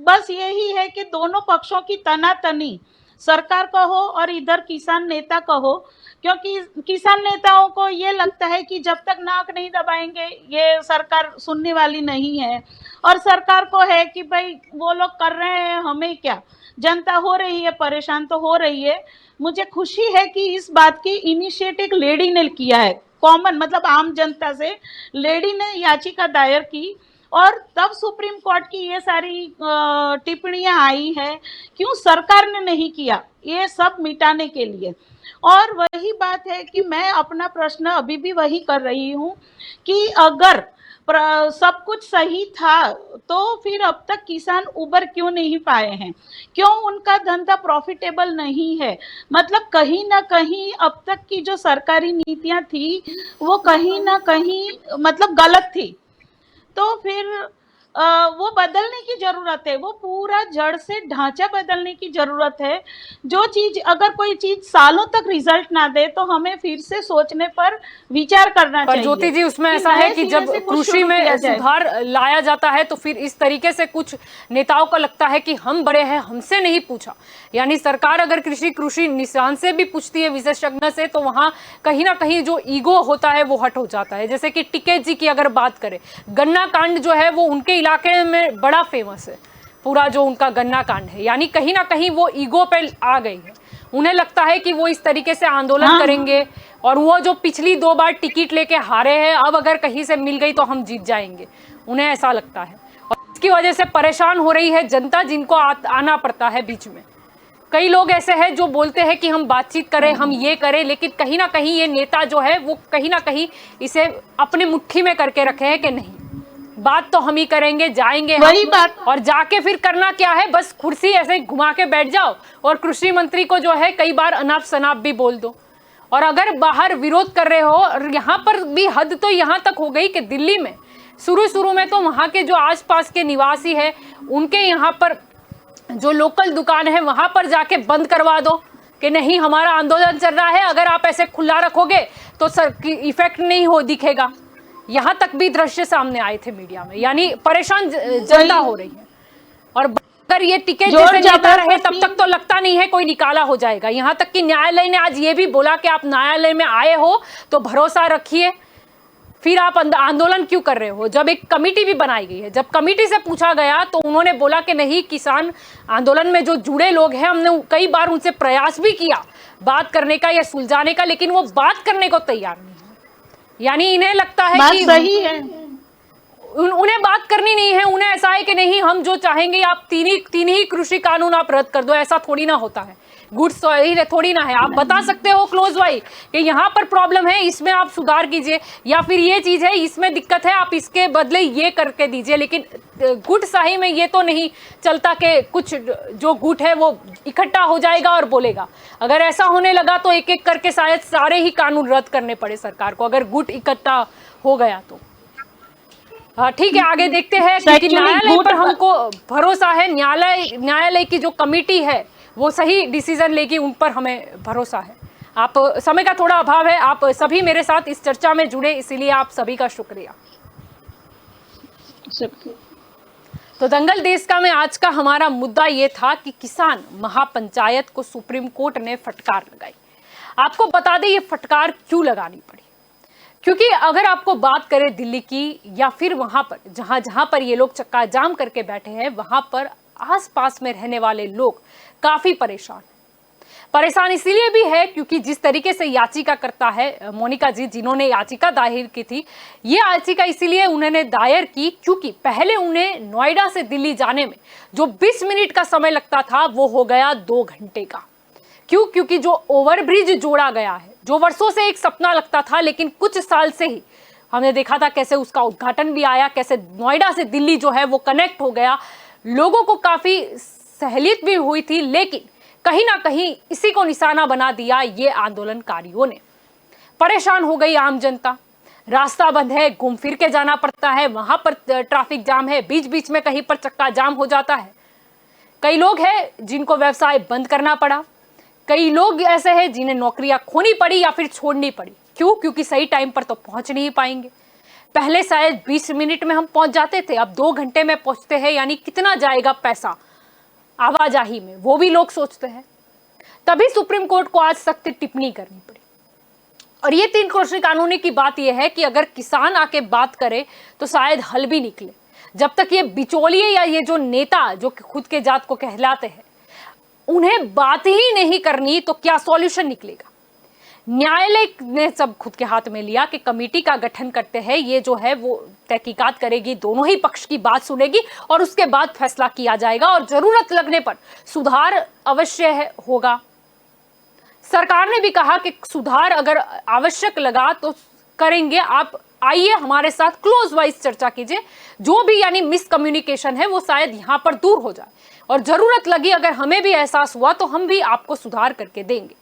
बस यही है कि दोनों पक्षों की तनातनी, सरकार कहो और इधर किसान नेता कहो, क्योंकि किसान नेताओं को ये लगता है कि जब तक नाक नहीं दबाएंगे ये सरकार सुनने वाली नहीं है। और सरकार को है कि भाई वो लोग कर रहे हैं, हमें क्या, जनता हो रही है परेशान तो हो रही है। मुझे खुशी है कि इस बात की इनिशिएटिव लेडी ने किया है, कॉमन मतलब आम जनता से लेडी ने याचिका दायर की, और तब सुप्रीम कोर्ट की ये सारी टिप्पणियां आई है। क्यों सरकार ने नहीं किया ये सब मिटाने के लिए? और वही बात है कि मैं अपना प्रश्न अभी भी वही कर रही हूँ कि अगर सब कुछ सही था तो फिर अब तक किसान उबर क्यों नहीं पाए हैं? क्यों उनका धंधा प्रॉफिटेबल नहीं है? मतलब कहीं ना कहीं अब तक की जो सरकारी नीतियां थी वो कहीं ना कहीं मतलब गलत थी। तो फिर वो बदलने की जरूरत है, वो पूरा जड़ से ढांचा बदलने की जरूरत है। जो चीज, अगर कोई चीज सालों तक रिजल्ट ना दे तो हमें फिर से सोचने पर विचार करना पर चाहिए। ज्योति जी, उसमें ऐसा है कि जब कृषि में सुधार लाया जाता है तो फिर इस तरीके से कुछ नेताओं को लगता है कि हम बड़े हैं, हमसे नहीं पूछा। यानी सरकार अगर कृषि निशान से भी पूछती है, विशेषज्ञ से, तो वहां कहीं ना कहीं जो ईगो होता है वो हट हो जाता है। जैसे कि टिकैत जी की अगर बात करें, गन्ना कांड जो है वो उनके इलाके में बड़ा फेमस है, पूरा जो उनका गन्ना कांड है। यानी कहीं ना कहीं वो ईगो पे आ गई है, उन्हें लगता है कि वो इस तरीके से आंदोलन करेंगे और वो जो पिछली 2 बार टिकट लेके हारे हैं, अब अगर कहीं से मिल गई तो हम जीत जाएंगे, उन्हें ऐसा लगता है। और इसकी वजह से परेशान हो रही है जनता, जिनको आना पड़ता है बीच में। कई लोग ऐसे हैं जो बोलते हैं कि हम बातचीत करें, हम ये करें, लेकिन कहीं ना कहीं ये नेता जो है वो कहीं ना कहीं इसे अपने मुट्ठी में करके रखे हैं कि नहीं, बात तो हम ही करेंगे, जाएंगे वही हम, बात। और जाके फिर करना क्या है, बस कुर्सी ऐसे घुमा के बैठ जाओ और कृषि मंत्री को जो है कई बार अनाप शनाप भी बोल दो। और अगर बाहर विरोध कर रहे हो, और यहाँ पर भी हद तो यहाँ तक हो गई कि दिल्ली में शुरू में तो वहाँ के जो आसपास के निवासी है, उनके यहाँ पर जो लोकल दुकान है वहां पर जाके बंद करवा दो कि नहीं, हमारा आंदोलन चल रहा है, अगर आप ऐसे खुला रखोगे तो सर इफेक्ट नहीं हो दिखेगा। यहां तक भी दृश्य सामने आए थे मीडिया में। यानी परेशान जनता हो रही है। और अगर ये टिकट जैसे नेता रहे तब तक तो लगता नहीं है कोई निकाला हो जाएगा। यहां तक कि न्यायालय ने आज ये भी बोला कि आप न्यायालय में आए हो तो भरोसा रखिए, फिर आप आंदोलन क्यों कर रहे हो। जब एक कमेटी भी बनाई गई है, जब कमेटी से पूछा गया तो उन्होंने बोला कि नहीं, किसान आंदोलन में जो जुड़े लोग हैं, हमने कई बार उनसे प्रयास भी किया बात करने का या सुलझाने का, लेकिन वो बात करने को तैयार नहीं है। यानी इन्हें लगता है कि सही है, उन्हें बात करनी नहीं है। उन्हें ऐसा है कि नहीं, हम जो चाहेंगे आप तीन ही कृषि कानून आप रद्द कर दो। ऐसा थोड़ी ना होता है, गुड्स थोड़ी ना है। आप बता सकते हो क्लोज वाई कि यहाँ पर प्रॉब्लम है, इसमें आप सुधार कीजिए, या फिर ये चीज है इसमें दिक्कत है, आप इसके बदले ये करके दीजिए। लेकिन गुट शाही में ये तो नहीं चलता कि कुछ जो गुट है वो इकट्ठा हो जाएगा और बोलेगा। अगर ऐसा होने लगा तो एक एक करके शायद सारे ही कानून रद्द करने पड़े सरकार को, अगर गुट इकट्ठा हो गया तो। ठीक है, आगे देखते हैं, क्योंकि न्यायालय पर हमको भरोसा है। न्यायालय की जो कमेटी है वो सही डिसीजन लेगी, उन पर हमें भरोसा है। आप, समय का थोड़ा अभाव है, आप सभी मेरे साथ इस चर्चा में जुड़े, इसीलिए आप सभी का शुक्रिया। तो दंगल देश का में आज का हमारा मुद्दा ये था कि किसान महापंचायत को सुप्रीम कोर्ट ने फटकार लगाई। आपको बता दें ये फटकार क्यों लगानी पड़ी, क्योंकि अगर आपको बात करें दिल्ली की, या फिर वहां पर जहां पर ये लोग चक्का जाम करके बैठे हैं, वहां पर आसपास में रहने वाले लोग काफी परेशान इसीलिए भी है क्योंकि जिस तरीके से याचिका करता है मोनिका जी, जिन्होंने याचिका दायर की थी, ये याचिका इसीलिए उन्होंने दायर की क्योंकि पहले उन्हें नोएडा से दिल्ली जाने में जो 20 मिनट का समय लगता था वो हो गया 2 घंटे का। क्यों? क्योंकि जो ओवरब्रिज जोड़ा गया है, जो वर्षों से एक सपना लगता था, लेकिन कुछ साल से ही हमने देखा था कैसे उसका उद्घाटन भी आया, कैसे नोएडा से दिल्ली जो है वो कनेक्ट हो गया, लोगों को काफी सहूलियत भी हुई थी। लेकिन कहीं ना कहीं इसी को निशाना बना दिया ये आंदोलनकारियों ने। परेशान हो गई आम जनता, रास्ता बंद है, घूम फिर के जाना पड़ता है, वहां पर ट्रैफिक जाम है, बीच बीच में कहीं पर चक्का जाम हो जाता है। कई लोग हैं जिनको व्यवसाय बंद करना पड़ा, कई लोग ऐसे हैं जिन्हें नौकरियां खोनी पड़ी या फिर छोड़नी पड़ी। क्यों? क्योंकि सही टाइम पर तो पहुंच नहीं पाएंगे। पहले शायद 20 मिनट में हम पहुंच जाते थे, अब 2 घंटे में पहुंचते हैं, यानी कितना जाएगा पैसा आवाजाही में, वो भी लोग सोचते हैं। तभी सुप्रीम कोर्ट को आज सख्त टिप्पणी करनी पड़ी। और ये 3 कृषि कानूनी की बात यह है कि अगर किसान आके बात करे तो शायद हल भी निकले। जब तक ये बिचौलिए या ये जो नेता जो खुद के जात को कहलाते हैं, उन्हें बात ही नहीं करनी तो क्या सॉल्यूशन निकलेगा। न्यायालय ने सब खुद के हाथ में लिया कि कमेटी का गठन करते हैं, ये जो है वो तहकीकात करेगी, दोनों ही पक्ष की बात सुनेगी और उसके बाद फैसला किया जाएगा और जरूरत लगने पर सुधार अवश्य होगा। सरकार ने भी कहा कि सुधार अगर आवश्यक लगा तो करेंगे। आप आइए हमारे साथ क्लोज वाइज चर्चा कीजिए, जो भी यानी मिसकम्युनिकेशन है वो शायद यहाँ पर दूर हो जाए, और जरूरत लगी, अगर हमें भी एहसास हुआ तो हम भी आपको सुधार करके देंगे।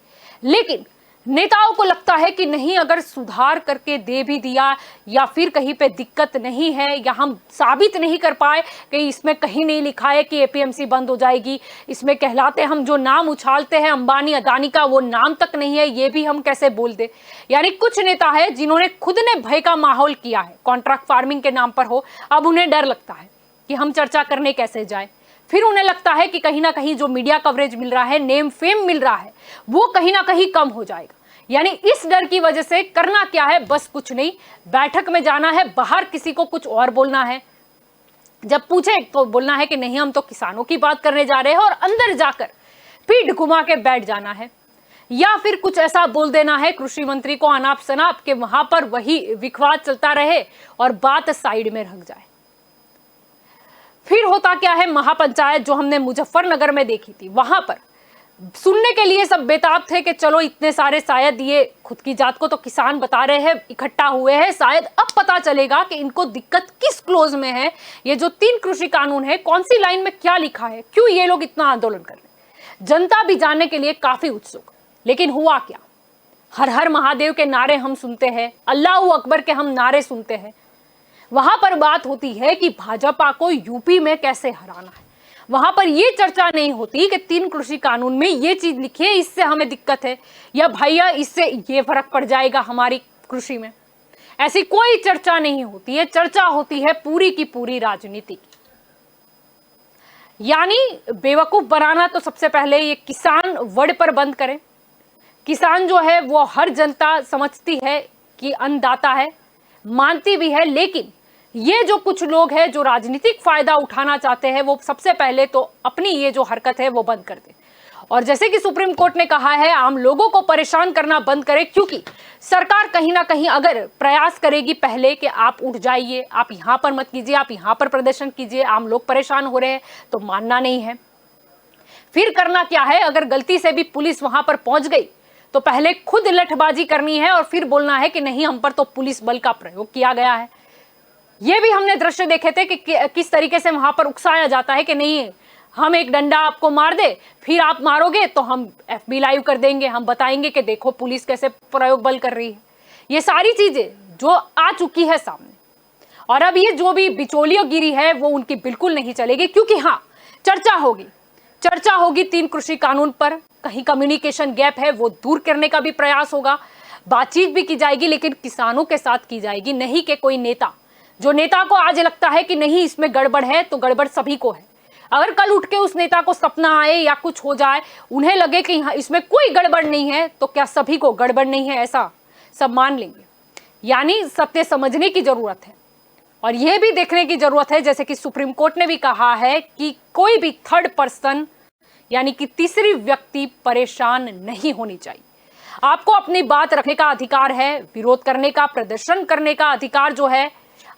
लेकिन नेताओं को लगता है कि नहीं, अगर सुधार करके दे भी दिया या फिर कहीं पे दिक्कत नहीं है या हम साबित नहीं कर पाए कि इसमें कहीं नहीं लिखा है कि एपीएमसी बंद हो जाएगी, इसमें कहलाते हम जो नाम उछालते हैं अंबानी अदानी का वो नाम तक नहीं है, ये भी हम कैसे बोल दे। यानी कुछ नेता है जिन्होंने खुद ने भय का माहौल किया है, कॉन्ट्रैक्ट फार्मिंग के नाम पर हो, अब उन्हें डर लगता है कि हम चर्चा करने कैसे जाए। फिर उन्हें लगता है कि कहीं ना कहीं जो मीडिया कवरेज मिल रहा है, नेम फेम मिल रहा है, वो कहीं ना कहीं कम हो जाएगा। यानी इस डर की वजह से करना क्या है, बस कुछ नहीं, बैठक में जाना है, बाहर किसी को कुछ और बोलना है, जब पूछे तो बोलना है कि नहीं हम तो किसानों की बात करने जा रहे हैं, और अंदर जाकर पीठ घुमा के बैठ जाना है, या फिर कुछ ऐसा बोल देना है कृषि मंत्री को अनाप शनाप के वहां पर वही विवाद चलता रहे और बात साइड में रख जाए। फिर होता क्या है, महापंचायत जो हमने मुजफ्फरनगर में देखी थी, वहां पर सुनने के लिए सब बेताब थे कि चलो इतने सारे, शायद ये खुद की जात को तो किसान बता रहे हैं इकट्ठा हुए हैं, शायद अब पता चलेगा कि इनको दिक्कत किस क्लोज में है, ये जो 3 कृषि कानून है कौन सी लाइन में क्या लिखा है, क्यों ये लोग इतना आंदोलन कर रहे हैं। जनता भी जानने के लिए काफी उत्सुक, लेकिन हुआ क्या। हर हर महादेव के नारे हम सुनते हैं, अल्लाह अकबर के हम नारे सुनते हैं, वहां पर बात होती है कि भाजपा को यूपी में कैसे हराना है। वहां पर यह चर्चा नहीं होती कि 3 कृषि कानून में ये चीज लिखी है, इससे हमें दिक्कत है, या भैया इससे ये फर्क पड़ जाएगा हमारी कृषि में। ऐसी कोई चर्चा नहीं होती है, चर्चा होती है पूरी की पूरी राजनीति की। यानी बेवकूफ बनाना तो सबसे पहले ये किसान वर्ड पर बंद करें। किसान जो है वो हर जनता समझती है कि अन्नदाता है, मानती भी है, लेकिन ये जो कुछ लोग हैं जो राजनीतिक फायदा उठाना चाहते हैं, वो सबसे पहले तो अपनी ये जो हरकत है वो बंद कर दे। और जैसे कि सुप्रीम कोर्ट ने कहा है, आम लोगों को परेशान करना बंद करें, क्योंकि सरकार कहीं ना कहीं अगर प्रयास करेगी पहले कि आप उठ जाइए, आप यहां पर मत कीजिए, आप यहां पर प्रदर्शन कीजिए, आम लोग परेशान हो रहे हैं, तो मानना नहीं है। फिर करना क्या है, अगर गलती से भी पुलिस वहां पर पहुंच गई तो पहले खुद लठबाजी करनी है और फिर बोलना है कि नहीं, हम पर तो पुलिस बल का प्रयोग किया गया है। ये भी हमने दृश्य देखे थे कि किस तरीके से वहां पर उकसाया जाता है कि नहीं, हम एक डंडा आपको मार दे, फिर आप मारोगे तो हम एफबी लाइव कर देंगे, हम बताएंगे कि देखो पुलिस कैसे प्रयोग बल कर रही है। ये सारी चीजें जो आ चुकी है सामने, और अब ये जो भी बिचौलियोगिरी है वो उनकी बिल्कुल नहीं चलेगी, क्योंकि हाँ, चर्चा होगी 3 कृषि कानून पर, कहीं कम्युनिकेशन गैप है वो दूर करने का भी प्रयास होगा, बातचीत भी की जाएगी, लेकिन किसानों के साथ की जाएगी, नहीं कि कोई नेता, जो नेता को आज लगता है कि नहीं इसमें गड़बड़ है तो गड़बड़ सभी को है। अगर कल उठ के उस नेता को सपना आए या कुछ हो जाए, उन्हें लगे कि इसमें कोई गड़बड़ नहीं है, तो क्या सभी को गड़बड़ नहीं है ऐसा सब मान लेंगे। यानी सत्य समझने की जरूरत है, और यह भी देखने की जरूरत है, जैसे कि सुप्रीम कोर्ट ने भी कहा है कि कोई भी थर्ड पर्सन यानी कि तीसरी व्यक्ति परेशान नहीं होनी चाहिए। आपको अपनी बात रखने का अधिकार है, विरोध करने का, प्रदर्शन करने का अधिकार जो है,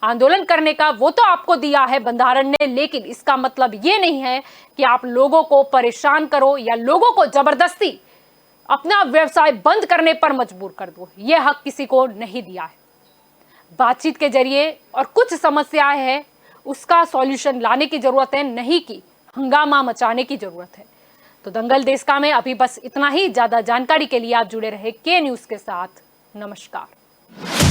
आंदोलन करने का, वो तो आपको दिया है बंधारण ने, लेकिन इसका मतलब ये नहीं है कि आप लोगों को परेशान करो या लोगों को जबरदस्ती अपना व्यवसाय बंद करने पर मजबूर कर दो। यह हक किसी को नहीं दिया है। बातचीत के जरिए और कुछ समस्याएं हैं उसका सॉल्यूशन लाने की जरूरत है, नहीं कि हंगामा मचाने की जरूरत है। तो दंगल देश का में अभी बस इतना ही। ज्यादा जानकारी के लिए आप जुड़े रहे के न्यूज के साथ। नमस्कार।